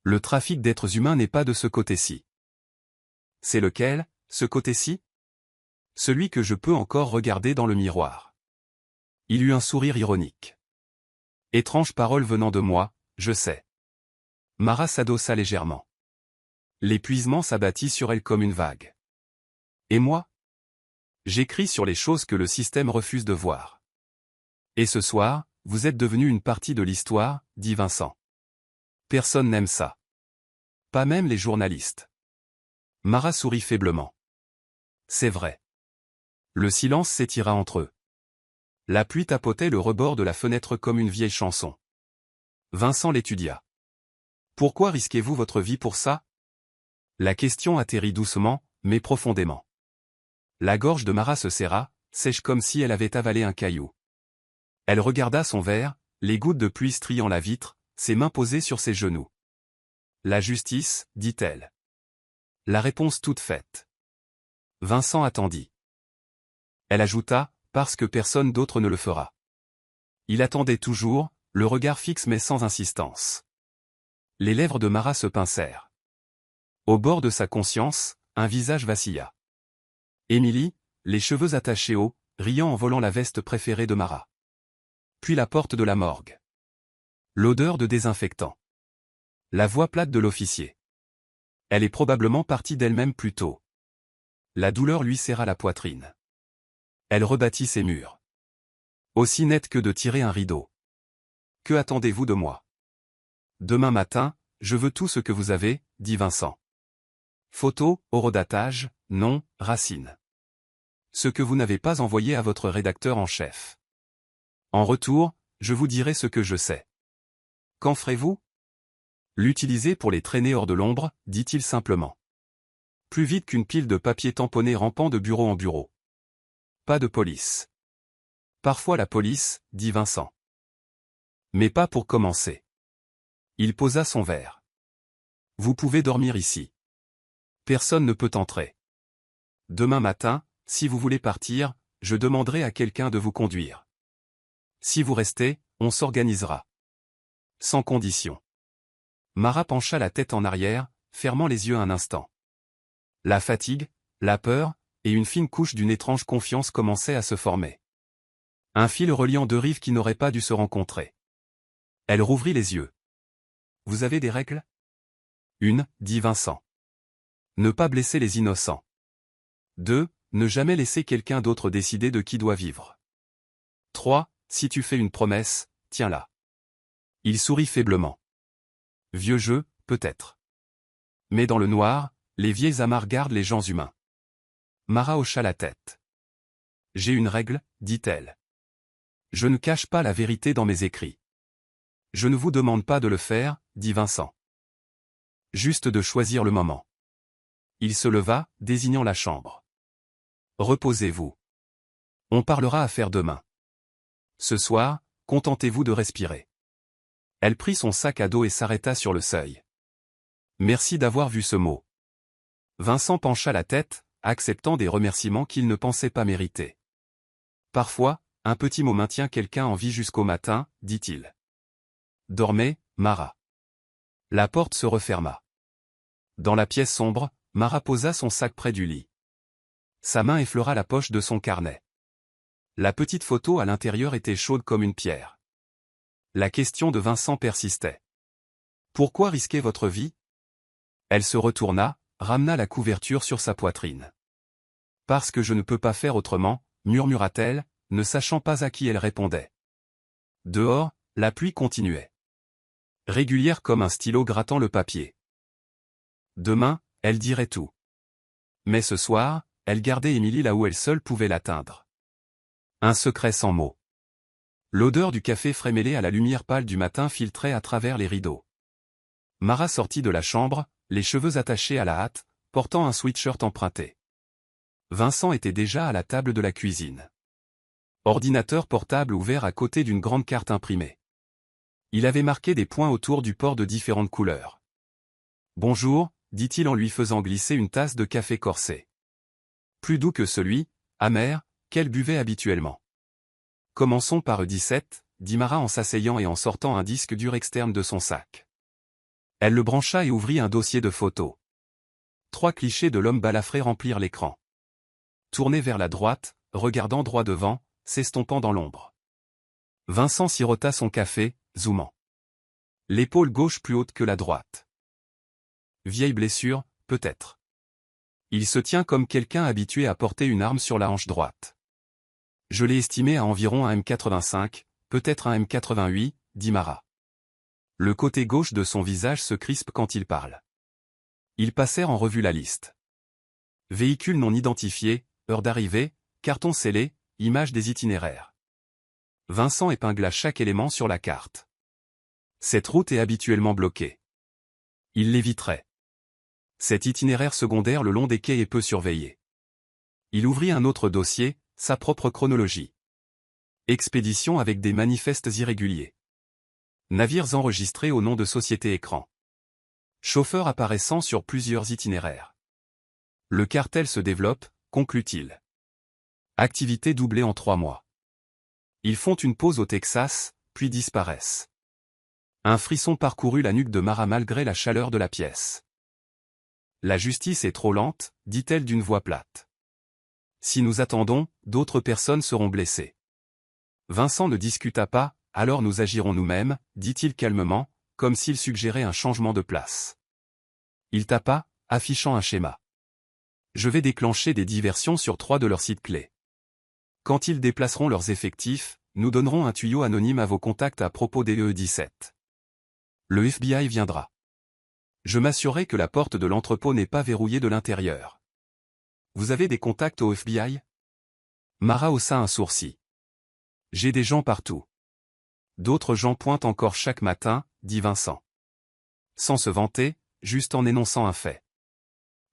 Le trafic d'êtres humains n'est pas de ce côté-ci. C'est lequel, ce côté-ci? Celui que je peux encore regarder dans le miroir. Il eut un sourire ironique. Étrange parole venant de moi, je sais. Mara s'adossa légèrement. L'épuisement s'abattit sur elle comme une vague. Et moi? J'écris sur les choses que le système refuse de voir. Et ce soir, vous êtes devenu une partie de l'histoire, dit Vincent. Personne n'aime ça. Pas même les journalistes. Mara sourit faiblement. C'est vrai. Le silence s'étira entre eux. La pluie tapotait le rebord de la fenêtre comme une vieille chanson. Vincent l'étudia. Pourquoi risquez-vous votre vie pour ça? La question atterrit doucement, mais profondément. La gorge de Mara se serra, sèche comme si elle avait avalé un caillou. Elle regarda son verre, les gouttes de pluie striant la vitre, ses mains posées sur ses genoux. La justice, dit-elle. La réponse toute faite. Vincent attendit. Elle ajouta, parce que personne d'autre ne le fera. Il attendait toujours, le regard fixe mais sans insistance. Les lèvres de Mara se pincèrent. Au bord de sa conscience, un visage vacilla. Émilie, les cheveux attachés haut, riant en volant la veste préférée de Mara. Puis la porte de la morgue. L'odeur de désinfectant. La voix plate de l'officier. Elle est probablement partie d'elle-même plus tôt. La douleur lui serra la poitrine. Elle rebâtit ses murs. Aussi net que de tirer un rideau. Que attendez-vous de moi? Demain matin, je veux tout ce que vous avez, dit Vincent. Photo, horodatage, nom, racine. Ce que vous n'avez pas envoyé à votre rédacteur en chef. En retour, je vous dirai ce que je sais. Qu'en ferez-vous? L'utiliser pour les traîner hors de l'ombre, dit-il simplement. Plus vite qu'une pile de papier tamponné rampant de bureau en bureau. Pas de police. Parfois la police, dit Vincent. Mais pas pour commencer. Il posa son verre. Vous pouvez dormir ici. Personne ne peut entrer. Demain matin, si vous voulez partir, je demanderai à quelqu'un de vous conduire. Si vous restez, on s'organisera. Sans condition. Mara pencha la tête en arrière, fermant les yeux un instant. La fatigue, la peur, et une fine couche d'une étrange confiance commençaient à se former. Un fil reliant 2 rives qui n'auraient pas dû se rencontrer. Elle rouvrit les yeux. Vous avez des règles? Une, dit Vincent. Ne pas blesser les innocents. 2, ne jamais laisser quelqu'un d'autre décider de qui doit vivre. 3, si tu fais une promesse, tiens-la. Il sourit faiblement. Vieux jeu, peut-être. Mais dans le noir, les vieilles amarres gardent les gens humains. Mara hocha la tête. J'ai une règle, dit-elle. Je ne cache pas la vérité dans mes écrits. Je ne vous demande pas de le faire, dit Vincent. Juste de choisir le moment. Il se leva, désignant la chambre. Reposez-vous. On parlera affaires demain. Ce soir, contentez-vous de respirer. Elle prit son sac à dos et s'arrêta sur le seuil. Merci d'avoir vu ce mot. Vincent pencha la tête, acceptant des remerciements qu'il ne pensait pas mériter. Parfois, un petit mot maintient quelqu'un en vie jusqu'au matin, dit-il. Dormez, Mara. La porte se referma. Dans la pièce sombre, Mara posa son sac près du lit. Sa main effleura la poche de son carnet. La petite photo à l'intérieur était chaude comme une pierre. La question de Vincent persistait. Pourquoi risquer votre vie? Elle se retourna, ramena la couverture sur sa poitrine. Parce que je ne peux pas faire autrement, murmura-t-elle, ne sachant pas à qui elle répondait. Dehors, la pluie continuait. Régulière comme un stylo grattant le papier. Demain, elle dirait tout. Mais ce soir, elle gardait Émilie là où elle seule pouvait l'atteindre. Un secret sans mots. L'odeur du café frais mêlée à la lumière pâle du matin filtrait à travers les rideaux. Mara sortit de la chambre, les cheveux attachés à la hâte, portant un sweatshirt emprunté. Vincent était déjà à la table de la cuisine. Ordinateur portable ouvert à côté d'une grande carte imprimée. Il avait marqué des points autour du port de différentes couleurs. « Bonjour », dit-il en lui faisant glisser une tasse de café corsé. Plus doux que celui, amer, qu'elle buvait habituellement. « Commençons par E17, » dit Mara en s'asseyant et en sortant un disque dur externe de son sac. Elle le brancha et ouvrit un dossier de photos. 3 clichés de l'homme balafré remplirent l'écran. Tourné vers la droite, regardant droit devant, s'estompant dans l'ombre. Vincent sirota son café, zoomant. L'épaule gauche plus haute que la droite. Vieille blessure, peut-être. Il se tient comme quelqu'un habitué à porter une arme sur la hanche droite. Je l'ai estimé à environ un M85, peut-être un M88, dit Mara. Le côté gauche de son visage se crispe quand il parle. Ils passèrent en revue la liste. Véhicule non identifié, heure d'arrivée, carton scellé, image des itinéraires. Vincent épingla chaque élément sur la carte. Cette route est habituellement bloquée. Il l'éviterait. Cet itinéraire secondaire le long des quais est peu surveillé. Il ouvrit un autre dossier, sa propre chronologie. Expédition avec des manifestes irréguliers. Navires enregistrés au nom de société écran. Chauffeur apparaissant sur plusieurs itinéraires. Le cartel se développe, conclut-il. Activité doublée en 3 mois. Ils font une pause au Texas, puis disparaissent. Un frisson parcourut la nuque de Mara malgré la chaleur de la pièce. La justice est trop lente, dit-elle d'une voix plate. Si nous attendons, d'autres personnes seront blessées. Vincent ne discuta pas, alors nous agirons nous-mêmes, dit-il calmement, comme s'il suggérait un changement de place. Il tapa, affichant un schéma. Je vais déclencher des diversions sur 3 de leurs sites clés. Quand ils déplaceront leurs effectifs, nous donnerons un tuyau anonyme à vos contacts à propos des E17. Le FBI viendra. Je m'assurerai que la porte de l'entrepôt n'est pas verrouillée de l'intérieur. Vous avez des contacts au FBI? Mara haussa un sourcil. J'ai des gens partout. D'autres gens pointent encore chaque matin, dit Vincent. Sans se vanter, juste en énonçant un fait.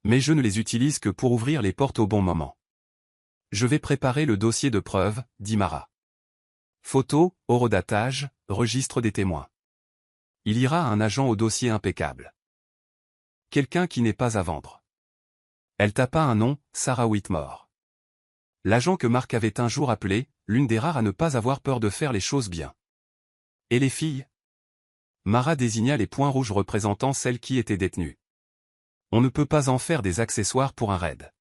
Mais je ne les utilise que pour ouvrir les portes au bon moment. Je vais préparer le dossier de preuve, dit Mara. Photos, horodatage, registre des témoins. Il ira à un agent au dossier impeccable. Quelqu'un qui n'est pas à vendre. Elle tapa un nom, Sarah Whitmore. L'agent que Marc avait un jour appelé, l'une des rares à ne pas avoir peur de faire les choses bien. Et les filles? Mara désigna les points rouges représentant celles qui étaient détenues. On ne peut pas en faire des accessoires pour un raid.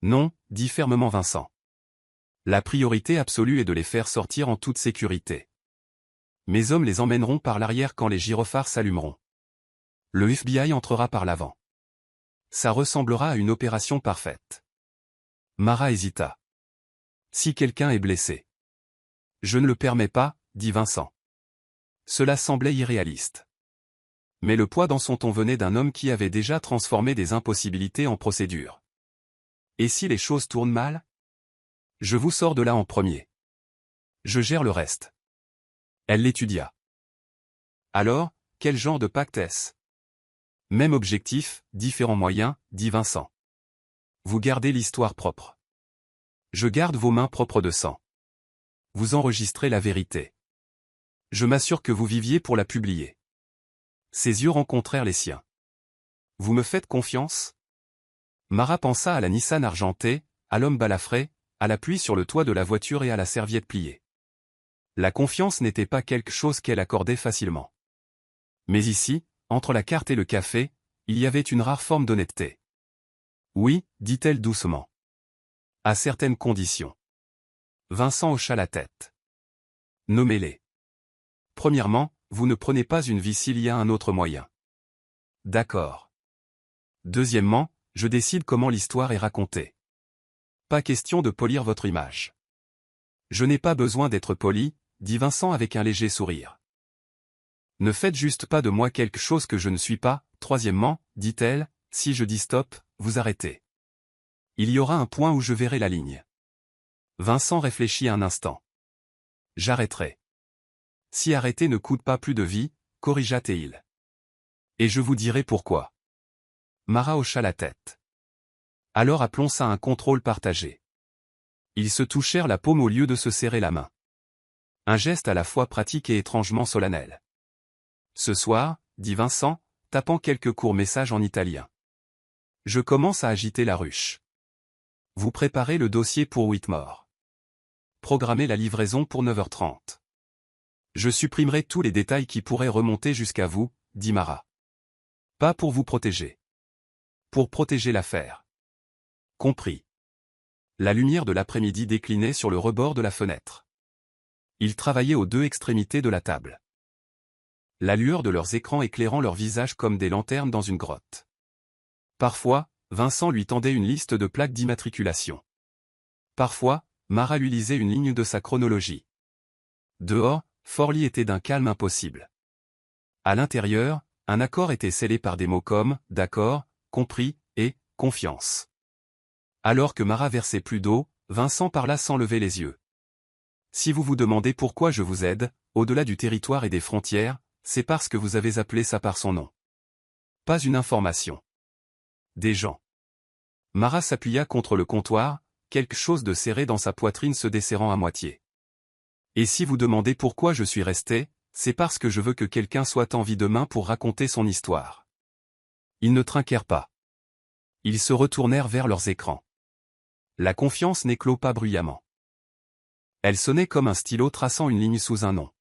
Non, dit fermement Vincent. La priorité absolue est de les faire sortir en toute sécurité. Mes hommes les emmèneront par l'arrière quand les gyrophares s'allumeront. Le FBI entrera par l'avant. Ça ressemblera à une opération parfaite. Mara hésita. Si quelqu'un est blessé. Je ne le permets pas, dit Vincent. Cela semblait irréaliste. Mais le poids dans son ton venait d'un homme qui avait déjà transformé des impossibilités en procédures. Et si les choses tournent mal? Je vous sors de là en premier. Je gère le reste. Elle l'étudia. Alors, quel genre de pacte est-ce? Même objectif, différents moyens, dit Vincent. Vous gardez l'histoire propre. Je garde vos mains propres de sang. Vous enregistrez la vérité. Je m'assure que vous viviez pour la publier. Ses yeux rencontrèrent les siens. Vous me faites confiance? Mara pensa à la Nissan argentée, à l'homme balafré, à la pluie sur le toit de la voiture et à la serviette pliée. La confiance n'était pas quelque chose qu'elle accordait facilement. Mais ici, entre la carte et le café, il y avait une rare forme d'honnêteté. Oui, dit-elle doucement. À certaines conditions. Vincent hocha la tête. Nommez-les. Premièrement, vous ne prenez pas une vie s'il y a un autre moyen. D'accord. Deuxièmement, je décide comment l'histoire est racontée. Pas question de polir votre image. Je n'ai pas besoin d'être poli, dit Vincent avec un léger sourire. Ne faites juste pas de moi quelque chose que je ne suis pas. Troisièmement, dit-elle, si je dis stop, vous arrêtez. Il y aura un point où je verrai la ligne. Vincent réfléchit un instant. J'arrêterai. Si arrêter ne coûte pas plus de vie, corrigea Théil. Et je vous dirai pourquoi. Mara hocha la tête. Alors appelons ça un contrôle partagé. Ils se touchèrent la paume au lieu de se serrer la main. Un geste à la fois pratique et étrangement solennel. Ce soir, dit Vincent, tapant quelques courts messages en italien. Je commence à agiter la ruche. Vous préparez le dossier pour Whitmore. Programmez la livraison pour 9h30. Je supprimerai tous les détails qui pourraient remonter jusqu'à vous, dit Mara. Pas pour vous protéger. Pour protéger l'affaire. Compris. La lumière de l'après-midi déclinait sur le rebord de la fenêtre. Ils travaillaient aux deux extrémités de la table. La lueur de leurs écrans éclairant leurs visages comme des lanternes dans une grotte. Parfois, Vincent lui tendait une liste de plaques d'immatriculation. Parfois, Mara lui lisait une ligne de sa chronologie. Dehors, Forlì était d'un calme impossible. À l'intérieur, un accord était scellé par des mots comme « d'accord »,« compris » et « confiance ». Alors que Mara versait plus d'eau, Vincent parla sans lever les yeux. Si vous vous demandez pourquoi je vous aide, au-delà du territoire et des frontières, c'est parce que vous avez appelé ça par son nom. Pas une information. Des gens. Mara s'appuya contre le comptoir, quelque chose de serré dans sa poitrine se desserrant à moitié. Et si vous demandez pourquoi je suis resté, c'est parce que je veux que quelqu'un soit en vie demain pour raconter son histoire. Ils ne trinquèrent pas. Ils se retournèrent vers leurs écrans. La confiance n'éclot pas bruyamment. Elle sonnait comme un stylo traçant une ligne sous un nom.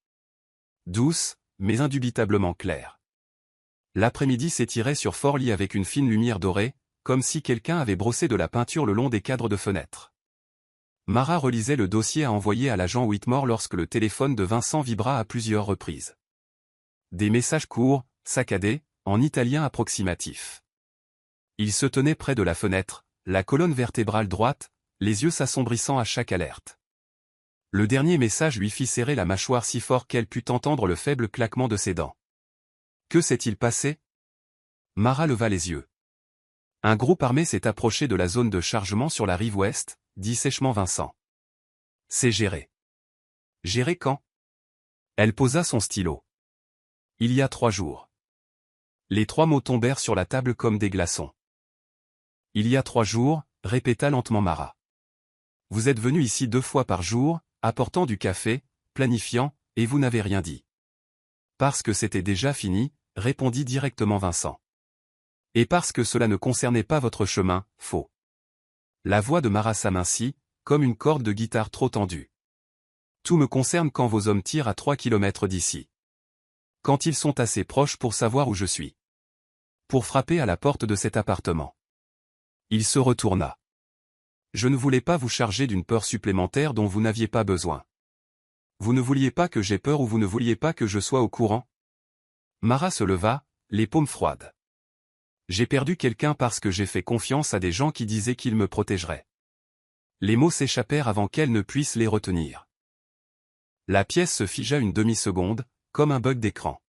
Douce, mais indubitablement claire. L'après-midi s'étirait sur Forlì avec une fine lumière dorée, comme si quelqu'un avait brossé de la peinture le long des cadres de fenêtres. Mara relisait le dossier à envoyer à l'agent Whitmore lorsque le téléphone de Vincent vibra à plusieurs reprises. Des messages courts, saccadés, en italien approximatif. Il se tenait près de la fenêtre, la colonne vertébrale droite, les yeux s'assombrissant à chaque alerte. Le dernier message lui fit serrer la mâchoire si fort qu'elle put entendre le faible claquement de ses dents. Que s'est-il passé? Mara leva les yeux. Un groupe armé s'est approché de la zone de chargement sur la rive ouest, dit sèchement Vincent. C'est géré. Géré quand? Elle posa son stylo. Il y a 3 jours. Les 3 mots tombèrent sur la table comme des glaçons. Il y a 3 jours, répéta lentement Mara. Vous êtes venu ici 2 fois par jour, apportant du café, planifiant, et vous n'avez rien dit. Parce que c'était déjà fini, répondit directement Vincent. Et parce que cela ne concernait pas votre chemin, faux. La voix de Mara s'amincit, comme une corde de guitare trop tendue. Tout me concerne quand vos hommes tirent à 3 kilomètres d'ici. Quand ils sont assez proches pour savoir où je suis. Pour frapper à la porte de cet appartement. Il se retourna. Je ne voulais pas vous charger d'une peur supplémentaire dont vous n'aviez pas besoin. Vous ne vouliez pas que j'aie peur ou vous ne vouliez pas que je sois au courant? Mara se leva, les paumes froides. J'ai perdu quelqu'un parce que j'ai fait confiance à des gens qui disaient qu'ils me protégeraient. Les mots s'échappèrent avant qu'elle ne puisse les retenir. La pièce se figea une demi-seconde, comme un bug d'écran.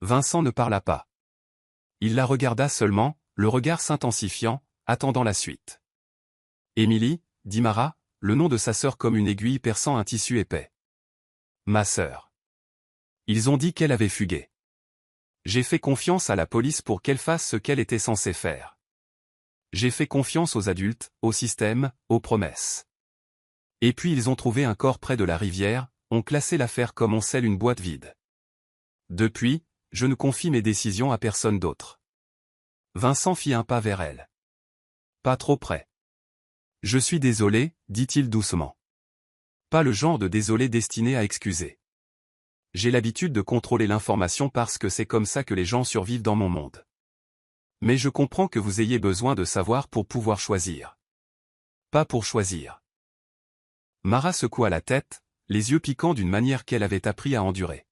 Vincent ne parla pas. Il la regarda seulement, le regard s'intensifiant, attendant la suite. Émilie, dit Mara, le nom de sa sœur comme une aiguille perçant un tissu épais. Ma sœur. Ils ont dit qu'elle avait fugué. J'ai fait confiance à la police pour qu'elle fasse ce qu'elle était censée faire. J'ai fait confiance aux adultes, au système, aux promesses. Et puis ils ont trouvé un corps près de la rivière, ont classé l'affaire comme on scelle une boîte vide. Depuis, je ne confie mes décisions à personne d'autre. Vincent fit un pas vers elle. Pas trop près. Je suis désolé, dit-il doucement. Pas le genre de désolé destiné à excuser. J'ai l'habitude de contrôler l'information parce que c'est comme ça que les gens survivent dans mon monde. Mais je comprends que vous ayez besoin de savoir pour pouvoir choisir. Pas pour choisir. Mara secoua la tête, les yeux piquants d'une manière qu'elle avait appris à endurer.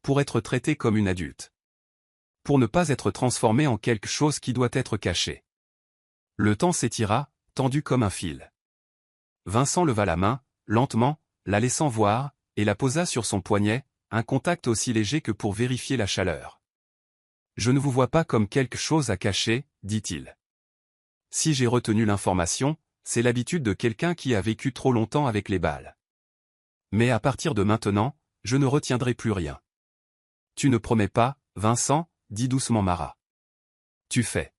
Pour être traitée comme une adulte. Pour ne pas être transformée en quelque chose qui doit être caché. Le temps s'étira, tendu comme un fil. Vincent leva la main, lentement, la laissant voir, et la posa sur son poignet, un contact aussi léger que pour vérifier la chaleur. Je ne vous vois pas comme quelque chose à cacher, dit-il. Si j'ai retenu l'information, c'est l'habitude de quelqu'un qui a vécu trop longtemps avec les balles. Mais à partir de maintenant, je ne retiendrai plus rien. Tu ne promets pas, Vincent, dit doucement Mara. Tu fais.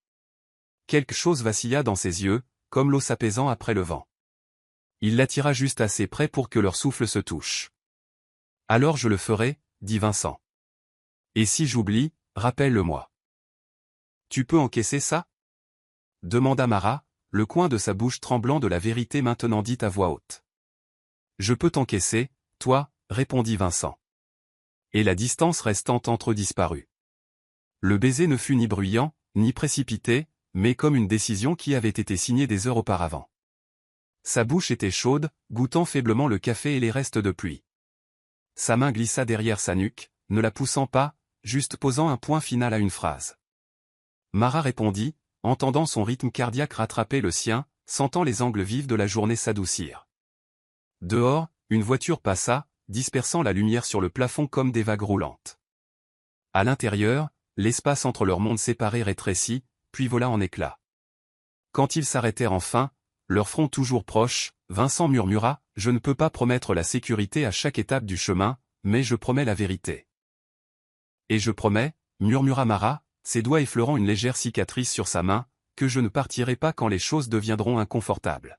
Quelque chose vacilla dans ses yeux, comme l'eau s'apaisant après le vent. Il l'attira juste assez près pour que leur souffle se touche. Alors je le ferai, dit Vincent. Et si j'oublie, rappelle-le-moi. Tu peux encaisser ça? Demanda Mara, le coin de sa bouche tremblant de la vérité maintenant dite à voix haute. Je peux t'encaisser, toi, répondit Vincent. Et la distance restante entre eux disparut. Le baiser ne fut ni bruyant, ni précipité, mais comme une décision qui avait été signée des heures auparavant. Sa bouche était chaude, goûtant faiblement le café et les restes de pluie. Sa main glissa derrière sa nuque, ne la poussant pas, juste posant un point final à une phrase. Mara répondit, entendant son rythme cardiaque rattraper le sien, sentant les angles vifs de la journée s'adoucir. Dehors, une voiture passa, dispersant la lumière sur le plafond comme des vagues roulantes. À l'intérieur, l'espace entre leurs mondes séparés rétrécit, puis vola en éclats. Quand ils s'arrêtèrent enfin, leurs fronts toujours proches, Vincent murmura, « Je ne peux pas promettre la sécurité à chaque étape du chemin, mais je promets la vérité. » Et je promets, murmura Mara, ses doigts effleurant une légère cicatrice sur sa main, que je ne partirai pas quand les choses deviendront inconfortables.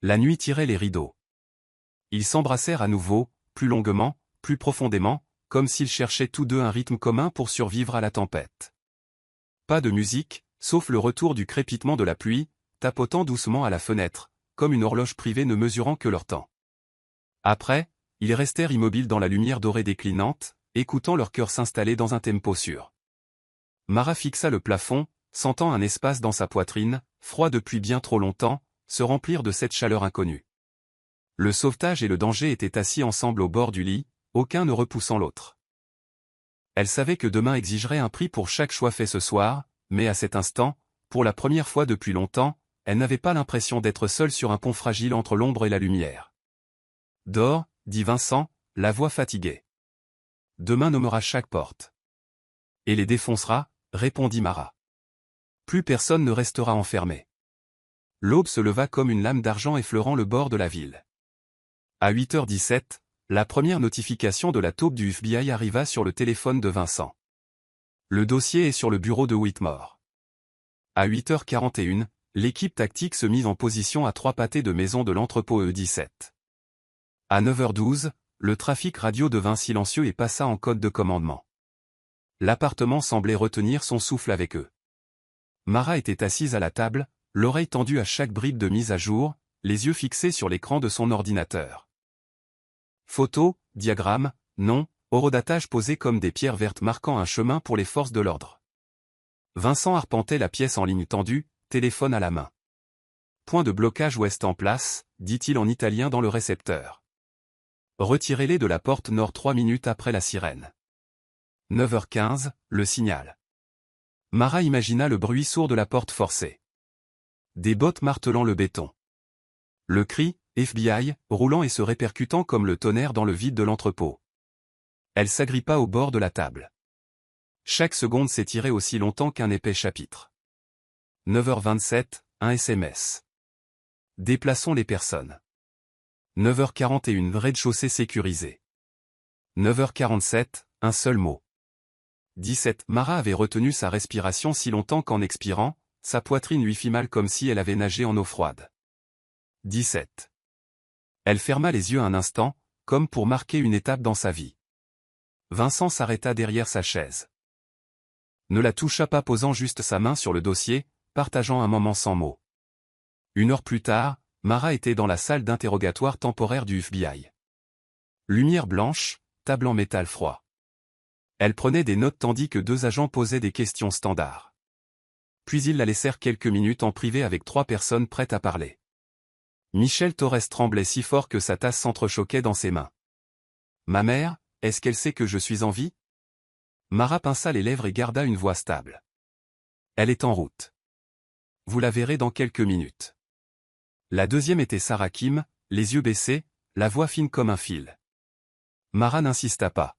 La nuit tirait les rideaux. Ils s'embrassèrent à nouveau, plus longuement, plus profondément, comme s'ils cherchaient tous deux un rythme commun pour survivre à la tempête. Pas de musique, sauf le retour du crépitement de la pluie, tapotant doucement à la fenêtre, comme une horloge privée ne mesurant que leur temps. Après, ils restèrent immobiles dans la lumière dorée déclinante, écoutant leur cœur s'installer dans un tempo sûr. Mara fixa le plafond, sentant un espace dans sa poitrine, froid depuis bien trop longtemps, se remplir de cette chaleur inconnue. Le sauvetage et le danger étaient assis ensemble au bord du lit, aucun ne repoussant l'autre. Elle savait que demain exigerait un prix pour chaque choix fait ce soir, mais à cet instant, pour la première fois depuis longtemps, elle n'avait pas l'impression d'être seule sur un pont fragile entre l'ombre et la lumière. « Dors, dit Vincent, la voix fatiguée. Demain nommera chaque porte. Et les défoncera, répondit Mara. Plus personne ne restera enfermé. L'aube se leva comme une lame d'argent effleurant le bord de la ville. À 8h17, la première notification de la taupe du FBI arriva sur le téléphone de Vincent. Le dossier est sur le bureau de Whitmore. À 8h41, l'équipe tactique se mit en position à 3 pâtés de maison de l'entrepôt E17. À 9h12, le trafic radio devint silencieux et passa en code de commandement. L'appartement semblait retenir son souffle avec eux. Mara était assise à la table, l'oreille tendue à chaque bribe de mise à jour, les yeux fixés sur l'écran de son ordinateur. Photos, diagrammes, noms, horodatage posés comme des pierres vertes marquant un chemin pour les forces de l'ordre. Vincent arpentait la pièce en ligne tendue, téléphone à la main. Point de blocage ouest en place, dit-il en italien dans le récepteur. Retirez-les de la porte nord 3 minutes après la sirène. 9h15, le signal. Mara imagina le bruit sourd de la porte forcée. Des bottes martelant le béton. Le cri, FBI, roulant et se répercutant comme le tonnerre dans le vide de l'entrepôt. Elle s'agrippa au bord de la table. Chaque seconde s'étirait aussi longtemps qu'un épais chapitre. 9h27, un SMS. Déplaçons les personnes. 9h41, rez-de-chaussée sécurisé. 9h47, un seul mot. 17. Mara avait retenu sa respiration si longtemps qu'en expirant, sa poitrine lui fit mal comme si elle avait nagé en eau froide. 17. Elle ferma les yeux un instant, comme pour marquer une étape dans sa vie. Vincent s'arrêta derrière sa chaise. Ne la toucha pas, posant juste sa main sur le dossier, partageant un moment sans mots. 1 heure plus tard, Mara était dans la salle d'interrogatoire temporaire du FBI. Lumière blanche, table en métal froid. Elle prenait des notes tandis que 2 agents posaient des questions standards. Puis ils la laissèrent quelques minutes en privé avec 3 personnes prêtes à parler. Michel Torres tremblait si fort que sa tasse s'entrechoquait dans ses mains. « Ma mère, est-ce qu'elle sait que je suis en vie ?» Mara pinça les lèvres et garda une voix stable. « Elle est en route. Vous la verrez dans quelques minutes. » La deuxième était Sarah Kim, les yeux baissés, la voix fine comme un fil. Mara n'insista pas.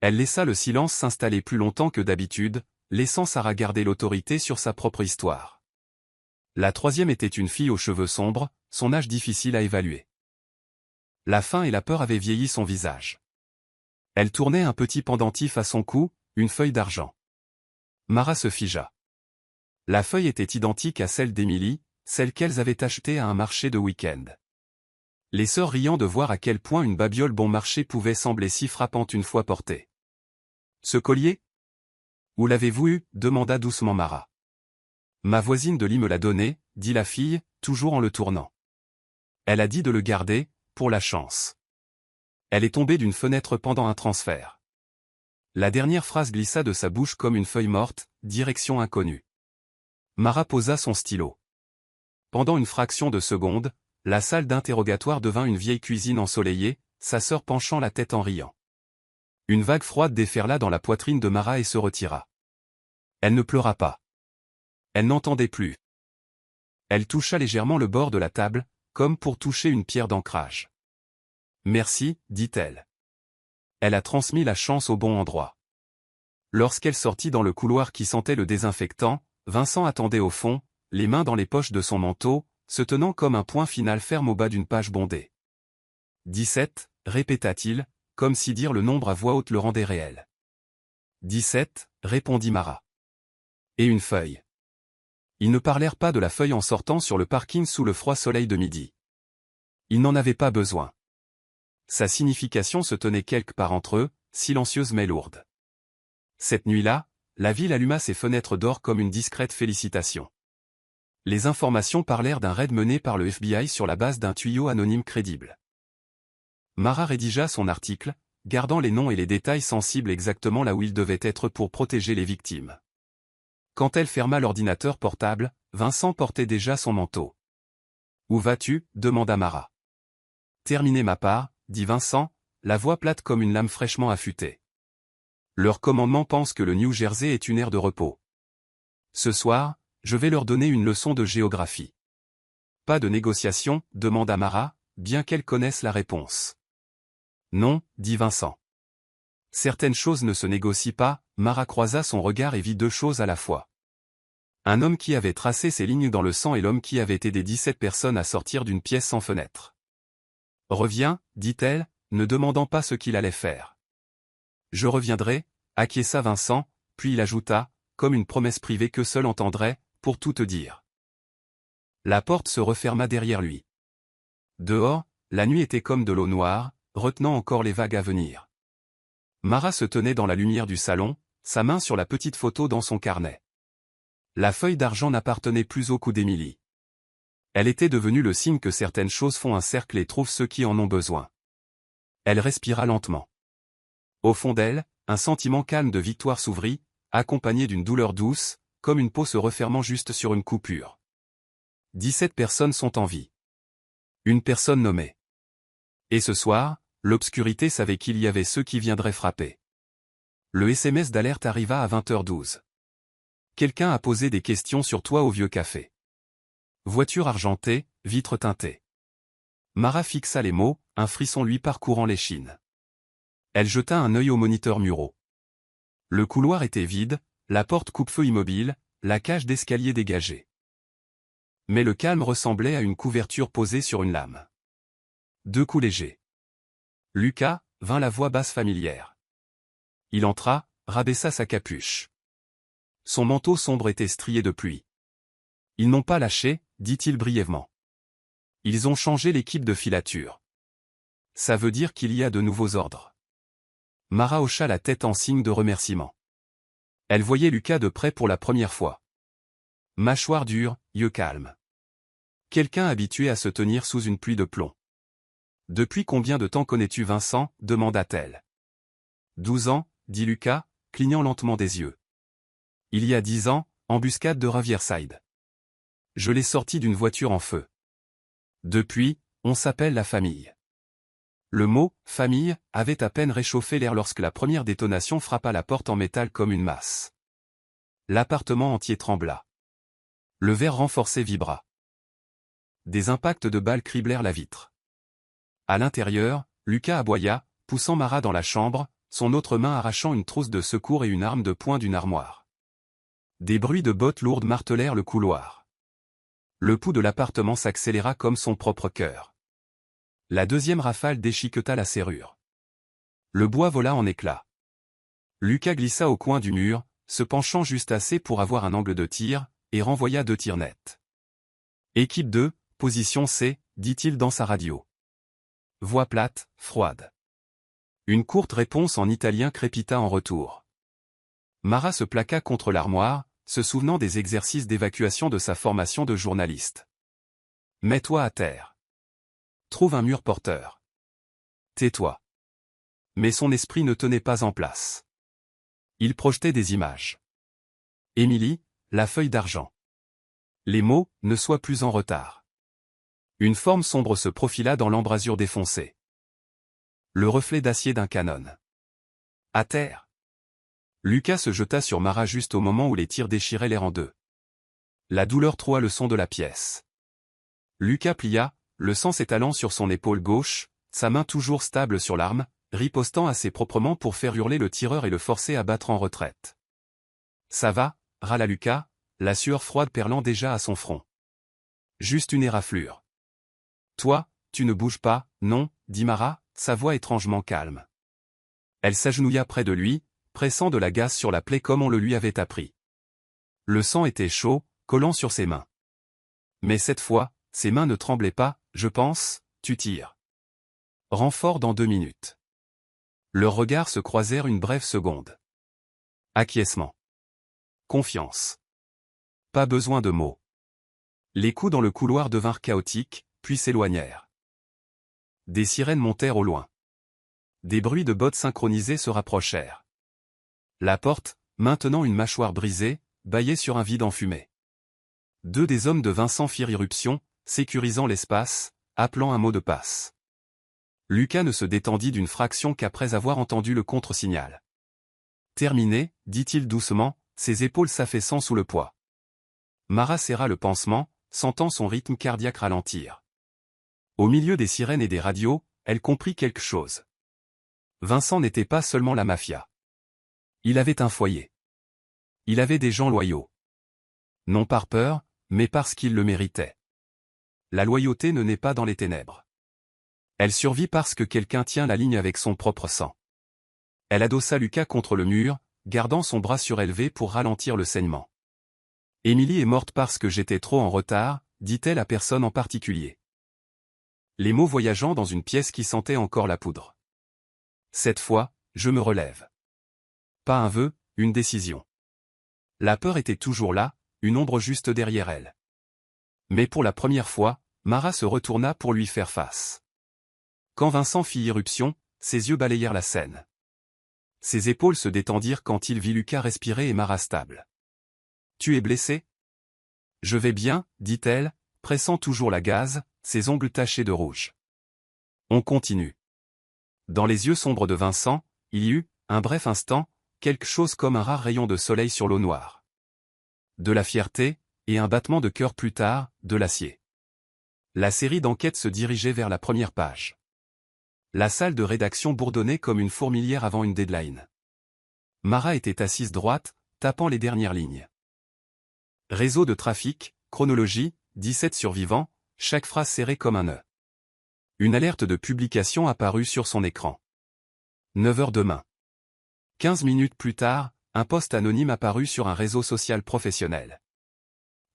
Elle laissa le silence s'installer plus longtemps que d'habitude, laissant Sarah garder l'autorité sur sa propre histoire. La troisième était une fille aux cheveux sombres, son âge difficile à évaluer. La faim et la peur avaient vieilli son visage. Elle tournait un petit pendentif à son cou, une feuille d'argent. Mara se figea. La feuille était identique à celle d'Emily, celle qu'elles avaient achetée à un marché de week-end. Les sœurs riant de voir à quel point une babiole bon marché pouvait sembler si frappante une fois portée. « Ce collier ? Où l'avez-vous eu ? Demanda doucement Mara. Ma voisine de lit me l'a donné, dit la fille, toujours en le tournant. Elle a dit de le garder, pour la chance. Elle est tombée d'une fenêtre pendant un transfert. La dernière phrase glissa de sa bouche comme une feuille morte, direction inconnue. Mara posa son stylo. Pendant une fraction de seconde, la salle d'interrogatoire devint une vieille cuisine ensoleillée, sa sœur penchant la tête en riant. Une vague froide déferla dans la poitrine de Mara et se retira. Elle ne pleura pas. Elle n'entendait plus. Elle toucha légèrement le bord de la table, comme pour toucher une pierre d'ancrage. « Merci, dit-elle. » Elle a transmis la chance au bon endroit. Lorsqu'elle sortit dans le couloir qui sentait le désinfectant, Vincent attendait au fond, les mains dans les poches de son manteau, se tenant comme un point final ferme au bas d'une page bondée. 17, répéta-t-il, comme si dire le nombre à voix haute le rendait réel. 17, répondit Mara. Et une feuille. Ils ne parlèrent pas de la feuille en sortant sur le parking sous le froid soleil de midi. Ils n'en avaient pas besoin. Sa signification se tenait quelque part entre eux, silencieuse mais lourde. Cette nuit-là, la ville alluma ses fenêtres d'or comme une discrète félicitation. Les informations parlèrent d'un raid mené par le FBI sur la base d'un tuyau anonyme crédible. Mara rédigea son article, gardant les noms et les détails sensibles exactement là où ils devaient être pour protéger les victimes. Quand elle ferma l'ordinateur portable, Vincent portait déjà son manteau. « Où vas-tu ? demanda Mara. « Terminer ma part, dit Vincent, la voix plate comme une lame fraîchement affûtée. Leur commandement pense que le New Jersey est une aire de repos. Ce soir, je vais leur donner une leçon de géographie. » « Pas de négociation ? demanda Mara, bien qu'elle connaisse la réponse. « Non, dit Vincent. Certaines choses ne se négocient pas. » Mara croisa son regard et vit deux choses à la fois. Un homme qui avait tracé ses lignes dans le sang et l'homme qui avait aidé 17 personnes à sortir d'une pièce sans fenêtre. « Reviens, dit-elle, ne demandant pas ce qu'il allait faire. « Je reviendrai, acquiesça Vincent, puis il ajouta, comme une promesse privée que seul entendrait, pour tout te dire. La porte se referma derrière lui. Dehors, la nuit était comme de l'eau noire, retenant encore les vagues à venir. Mara se tenait dans la lumière du salon, sa main sur la petite photo dans son carnet. La feuille d'argent n'appartenait plus au cou d'Emily. Elle était devenue le signe que certaines choses font un cercle et trouvent ceux qui en ont besoin. Elle respira lentement. Au fond d'elle, un sentiment calme de victoire s'ouvrit, accompagné d'une douleur douce, comme une peau se refermant juste sur une coupure. 17 personnes sont en vie. Une personne nommée. Et ce soir, l'obscurité savait qu'il y avait ceux qui viendraient frapper. Le SMS d'alerte arriva à 20h12. Quelqu'un a posé des questions sur toi au vieux café. Voiture argentée, vitre teintée. Mara fixa les mots, un frisson lui parcourant l'échine. Elle jeta un œil au moniteur muraux. Le couloir était vide, la porte coupe-feu immobile, la cage d'escalier dégagée. Mais le calme ressemblait à une couverture posée sur une lame. Deux coups légers. Lucas, vint la voix basse familière. Il entra, rabaissa sa capuche. Son manteau sombre était strié de pluie. Ils n'ont pas lâché, dit-il brièvement. Ils ont changé l'équipe de filature. Ça veut dire qu'il y a de nouveaux ordres. Mara hocha la tête en signe de remerciement. Elle voyait Lucas de près pour la première fois. Mâchoire dure, yeux calmes. Quelqu'un habitué à se tenir sous une pluie de plomb. Depuis combien de temps connais-tu Vincent ? demanda-t-elle. 12 ans, dit Lucas, clignant lentement des yeux. Il y a 10 ans, embuscade de Riverside. Je l'ai sorti d'une voiture en feu. Depuis, on s'appelle la famille. Le mot « famille » avait à peine réchauffé l'air lorsque la première détonation frappa la porte en métal comme une masse. L'appartement entier trembla. Le verre renforcé vibra. Des impacts de balles criblèrent la vitre. À l'intérieur, Lucas aboya, poussant Mara dans la chambre, son autre main arrachant une trousse de secours et une arme de poing d'une armoire. Des bruits de bottes lourdes martelèrent le couloir. Le pouls de l'appartement s'accéléra comme son propre cœur. La deuxième rafale déchiqueta la serrure. Le bois vola en éclats. Lucas glissa au coin du mur, se penchant juste assez pour avoir un angle de tir, et renvoya 2 tirs nets. Équipe 2, position C, dit-il dans sa radio. Voix plate, froide. Une courte réponse en italien crépita en retour. Mara se plaqua contre l'armoire, se souvenant des exercices d'évacuation de sa formation de journaliste. Mets-toi à terre. Trouve un mur porteur. Tais-toi. Mais son esprit ne tenait pas en place. Il projetait des images. Émilie, la feuille d'argent. Les mots, ne sois plus en retard. Une forme sombre se profila dans l'embrasure défoncée. Le reflet d'acier d'un canon. À terre. Lucas se jeta sur Mara juste au moment où les tirs déchiraient l'air en deux. La douleur troua le son de la pièce. Lucas plia, le sang s'étalant sur son épaule gauche, sa main toujours stable sur l'arme, ripostant assez proprement pour faire hurler le tireur et le forcer à battre en retraite. Ça va, râla Lucas, la sueur froide perlant déjà à son front. Juste une éraflure. Toi, tu ne bouges pas, non, dit Mara, sa voix étrangement calme. Elle s'agenouilla près de lui, pressant de la gaze sur la plaie comme on le lui avait appris. Le sang était chaud, collant sur ses mains. Mais cette fois, ses mains ne tremblaient pas, je pense, tu tires. Renfort dans 2 minutes. Leurs regards se croisèrent une brève seconde. Acquiescement. Confiance. Pas besoin de mots. Les coups dans le couloir devinrent chaotiques, puis s'éloignèrent. Des sirènes montèrent au loin. Des bruits de bottes synchronisés se rapprochèrent. La porte, maintenant une mâchoire brisée, bâillait sur un vide enfumé. 2 des hommes de Vincent firent irruption, sécurisant l'espace, appelant un mot de passe. Lucas ne se détendit d'une fraction qu'après avoir entendu le contre-signal. Terminé, dit-il doucement, ses épaules s'affaissant sous le poids. Mara serra le pansement, sentant son rythme cardiaque ralentir. Au milieu des sirènes et des radios, elle comprit quelque chose. Vincent n'était pas seulement la mafia. Il avait un foyer. Il avait des gens loyaux. Non par peur, mais parce qu'ils le méritaient. La loyauté ne naît pas dans les ténèbres. Elle survit parce que quelqu'un tient la ligne avec son propre sang. Elle adossa Lucas contre le mur, gardant son bras surélevé pour ralentir le saignement. Émilie est morte parce que j'étais trop en retard, dit-elle à personne en particulier. Les mots voyageant dans une pièce qui sentait encore la poudre. Cette fois, je me relève. Pas un vœu, une décision. La peur était toujours là, une ombre juste derrière elle. Mais pour la première fois, Mara se retourna pour lui faire face. Quand Vincent fit irruption, ses yeux balayèrent la scène. Ses épaules se détendirent quand il vit Lucas respirer et Mara stable. « Tu es blessé ?» « Je vais bien, dit-elle, pressant toujours la gaze, ses ongles tachés de rouge. On continue. Dans les yeux sombres de Vincent, il y eut, un bref instant, quelque chose comme un rare rayon de soleil sur l'eau noire. De la fierté, et un battement de cœur plus tard, de l'acier. La série d'enquêtes se dirigeait vers la première page. La salle de rédaction bourdonnait comme une fourmilière avant une deadline. Mara était assise droite, tapant les dernières lignes. Réseau de trafic, chronologie, 17 survivants, chaque phrase serrée comme un nœud. Une alerte de publication apparut sur son écran. 9 heures demain. 15 minutes plus tard, un post anonyme apparut sur un réseau social professionnel.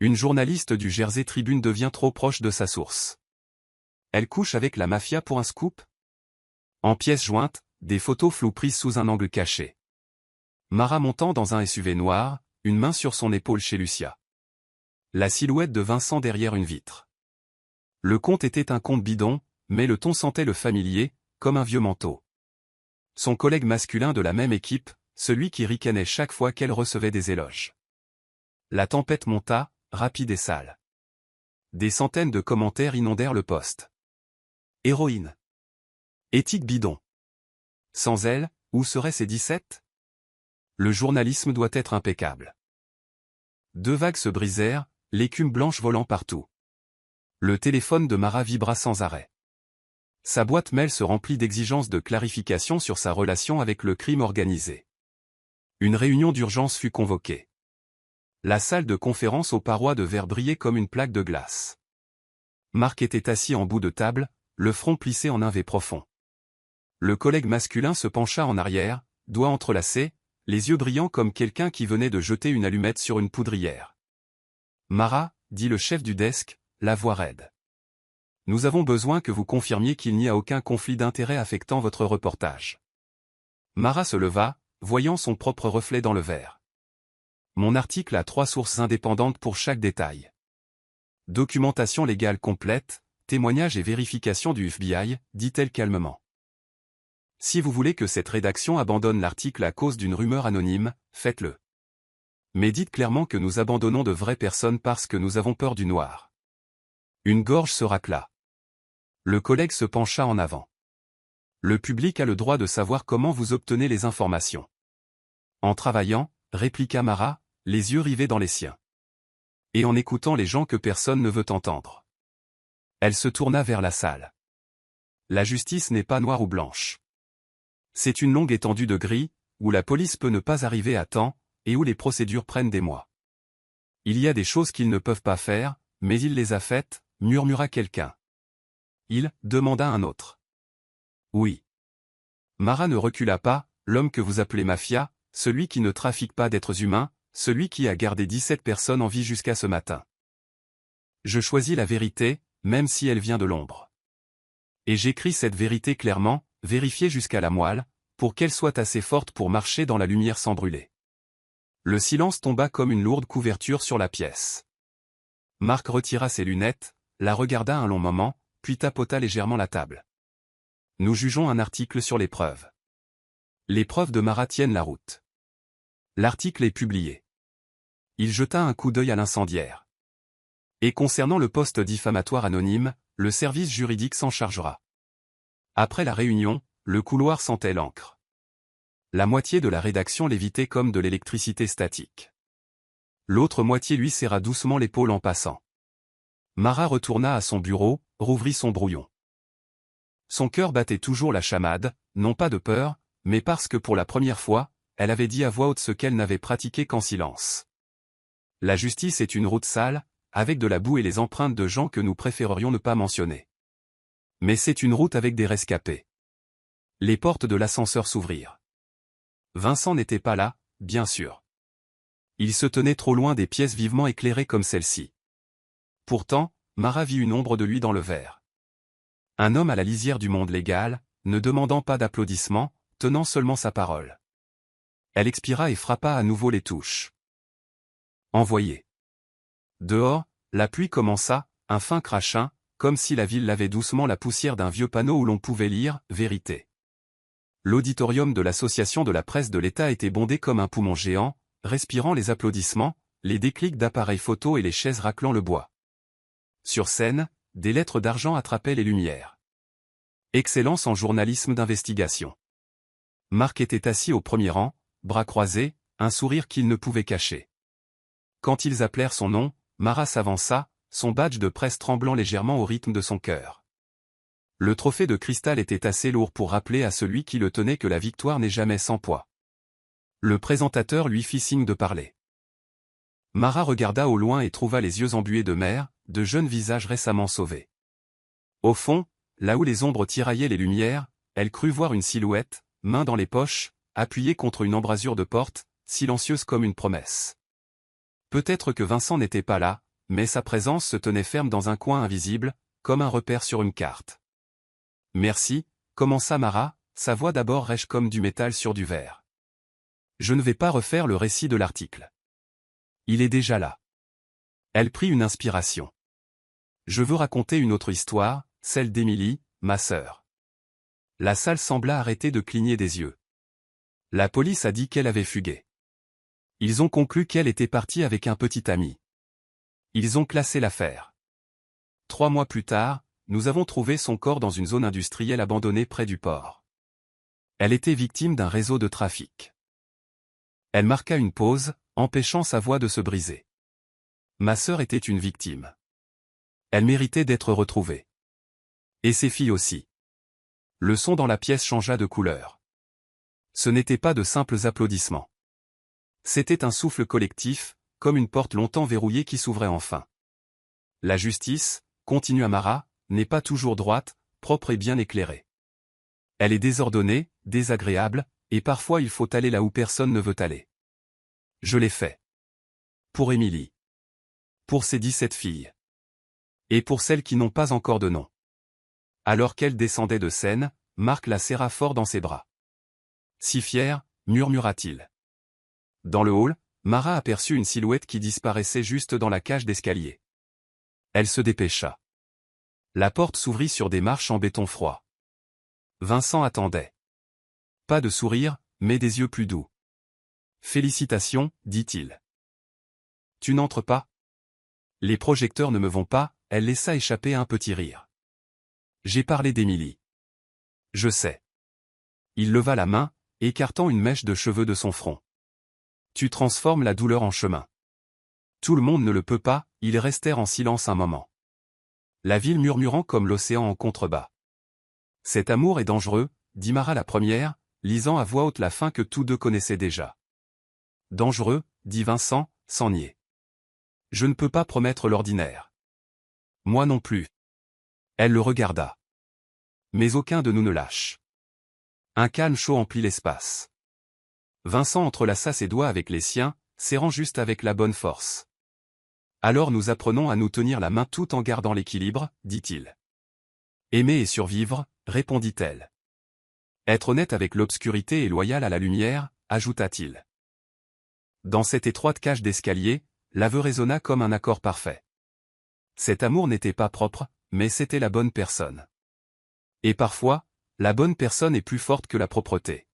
Une journaliste du Jersey Tribune devient trop proche de sa source. Elle couche avec la mafia pour un scoop ? En pièces jointes, des photos floues prises sous un angle caché. Mara montant dans un SUV noir, une main sur son épaule chez Lucia. La silhouette de Vincent derrière une vitre. Le conte était un conte bidon, mais le ton sentait le familier, comme un vieux manteau. Son collègue masculin de la même équipe, celui qui ricanait chaque fois qu'elle recevait des éloges. La tempête monta, rapide et sale. Des centaines de commentaires inondèrent le post. Héroïne. Éthique bidon. Sans elle, où seraient ces 17 ? Le journalisme doit être impeccable. 2 vagues se brisèrent, l'écume blanche volant partout. Le téléphone de Mara vibra sans arrêt. Sa boîte mail se remplit d'exigences de clarification sur sa relation avec le crime organisé. Une réunion d'urgence fut convoquée. La salle de conférence aux parois de verre brillait comme une plaque de glace. Marc était assis en bout de table, le front plissé en un V profond. Le collègue masculin se pencha en arrière, doigts entrelacés, les yeux brillants comme quelqu'un qui venait de jeter une allumette sur une poudrière. « Mara, dit le chef du desk, la voix raide. Nous avons besoin que vous confirmiez qu'il n'y a aucun conflit d'intérêts affectant votre reportage. » Mara se leva, voyant son propre reflet dans le verre. Mon article a 3 sources indépendantes pour chaque détail. Documentation légale complète, témoignages et vérification du FBI, dit-elle calmement. Si vous voulez que cette rédaction abandonne l'article à cause d'une rumeur anonyme, faites-le. Mais dites clairement que nous abandonnons de vraies personnes parce que nous avons peur du noir. Une gorge se racla. Le collègue se pencha en avant. Le public a le droit de savoir comment vous obtenez les informations. En travaillant, répliqua Mara, les yeux rivés dans les siens. Et en écoutant les gens que personne ne veut entendre. Elle se tourna vers la salle. La justice n'est pas noire ou blanche. C'est une longue étendue de gris, où la police peut ne pas arriver à temps, et où les procédures prennent des mois. Il y a des choses qu'ils ne peuvent pas faire, mais il les a faites, murmura quelqu'un. Il, demanda un autre. Oui. Mara ne recula pas, l'homme que vous appelez mafia, celui qui ne trafique pas d'êtres humains, celui qui a gardé 17 personnes en vie jusqu'à ce matin. Je choisis la vérité, même si elle vient de l'ombre. Et j'écris cette vérité clairement, vérifiée jusqu'à la moelle, pour qu'elle soit assez forte pour marcher dans la lumière sans brûler. Le silence tomba comme une lourde couverture sur la pièce. Marc retira ses lunettes, la regarda un long moment, puis tapota légèrement la table. Nous jugeons un article sur les preuves. Les preuves de Mara tiennent la route. L'article est publié. Il jeta un coup d'œil à l'incendiaire. Et concernant le poste diffamatoire anonyme, le service juridique s'en chargera. Après la réunion, le couloir sentait l'encre. La moitié de la rédaction lévitait comme de l'électricité statique. L'autre moitié lui serra doucement l'épaule en passant. Mara retourna à son bureau, rouvrit son brouillon. Son cœur battait toujours la chamade, non pas de peur, mais parce que pour la première fois, elle avait dit à voix haute ce qu'elle n'avait pratiqué qu'en silence. La justice est une route sale, avec de la boue et les empreintes de gens que nous préférerions ne pas mentionner. Mais c'est une route avec des rescapés. Les portes de l'ascenseur s'ouvrirent. Vincent n'était pas là, bien sûr. Il se tenait trop loin des pièces vivement éclairées comme celle-ci. Pourtant, Mara vit une ombre de lui dans le verre. Un homme à la lisière du monde légal, ne demandant pas d'applaudissements, tenant seulement sa parole. Elle expira et frappa à nouveau les touches. Envoyé. Dehors, la pluie commença, un fin crachin, comme si la ville lavait doucement la poussière d'un vieux panneau où l'on pouvait lire « Vérité ». L'auditorium de l'Association de la presse de l'État était bondé comme un poumon géant, respirant les applaudissements, les déclics d'appareils photo et les chaises raclant le bois. Sur scène, des lettres d'argent attrapaient les lumières. Excellence en journalisme d'investigation. Marc était assis au premier rang, bras croisés, un sourire qu'il ne pouvait cacher. Quand ils appelèrent son nom, Mara s'avança, son badge de presse tremblant légèrement au rythme de son cœur. Le trophée de cristal était assez lourd pour rappeler à celui qui le tenait que la victoire n'est jamais sans poids. Le présentateur lui fit signe de parler. Mara regarda au loin et trouva les yeux embués de mer, de jeunes visages récemment sauvés. Au fond, là où les ombres tiraillaient les lumières, elle crut voir une silhouette, main dans les poches, appuyée contre une embrasure de porte, silencieuse comme une promesse. Peut-être que Vincent n'était pas là, mais sa présence se tenait ferme dans un coin invisible, comme un repère sur une carte. Merci, commença Mara, sa voix d'abord rêche comme du métal sur du verre. Je ne vais pas refaire le récit de l'article. Il est déjà là. Elle prit une inspiration. Je veux raconter une autre histoire, celle d'Émilie, ma sœur. La salle sembla arrêter de cligner des yeux. La police a dit qu'elle avait fugué. Ils ont conclu qu'elle était partie avec un petit ami. Ils ont classé l'affaire. 3 mois plus tard, nous avons trouvé son corps dans une zone industrielle abandonnée près du port. Elle était victime d'un réseau de trafic. Elle marqua une pause, empêchant sa voix de se briser. Ma sœur était une victime. Elle méritait d'être retrouvée. Et ses filles aussi. Le son dans la pièce changea de couleur. Ce n'était pas de simples applaudissements. C'était un souffle collectif, comme une porte longtemps verrouillée qui s'ouvrait enfin. La justice, continua Mara, n'est pas toujours droite, propre et bien éclairée. Elle est désordonnée, désagréable, et parfois il faut aller là où personne ne veut aller. Je l'ai fait. Pour Émilie. Pour ses 17 filles. Et pour celles qui n'ont pas encore de nom. Alors qu'elle descendait de scène, Marc la serra fort dans ses bras. Si fier, murmura-t-il. Dans le hall, Mara aperçut une silhouette qui disparaissait juste dans la cage d'escalier. Elle se dépêcha. La porte s'ouvrit sur des marches en béton froid. Vincent attendait. Pas de sourire, mais des yeux plus doux. Félicitations, dit-il. Tu n'entres pas? Les projecteurs ne me vont pas, elle laissa échapper un petit rire. J'ai parlé d'Émilie. Je sais. Il leva la main, écartant une mèche de cheveux de son front. Tu transformes la douleur en chemin. Tout le monde ne le peut pas, ils restèrent en silence un moment. La ville murmurant comme l'océan en contrebas. Cet amour est dangereux, dit Mara la première, lisant à voix haute la fin que tous deux connaissaient déjà. Dangereux, dit Vincent, sans nier. Je ne peux pas promettre l'ordinaire. Moi non plus. Elle le regarda. Mais aucun de nous ne lâche. Un calme chaud emplit l'espace. Vincent entrelaça ses doigts avec les siens, serrant juste avec la bonne force. Alors nous apprenons à nous tenir la main tout en gardant l'équilibre, dit-il. Aimer et survivre, répondit-elle. Être honnête avec l'obscurité et loyal à la lumière, ajouta-t-il. Dans cette étroite cage d'escalier, l'aveu résonna comme un accord parfait. Cet amour n'était pas propre, mais c'était la bonne personne. Et parfois, la bonne personne est plus forte que la propreté.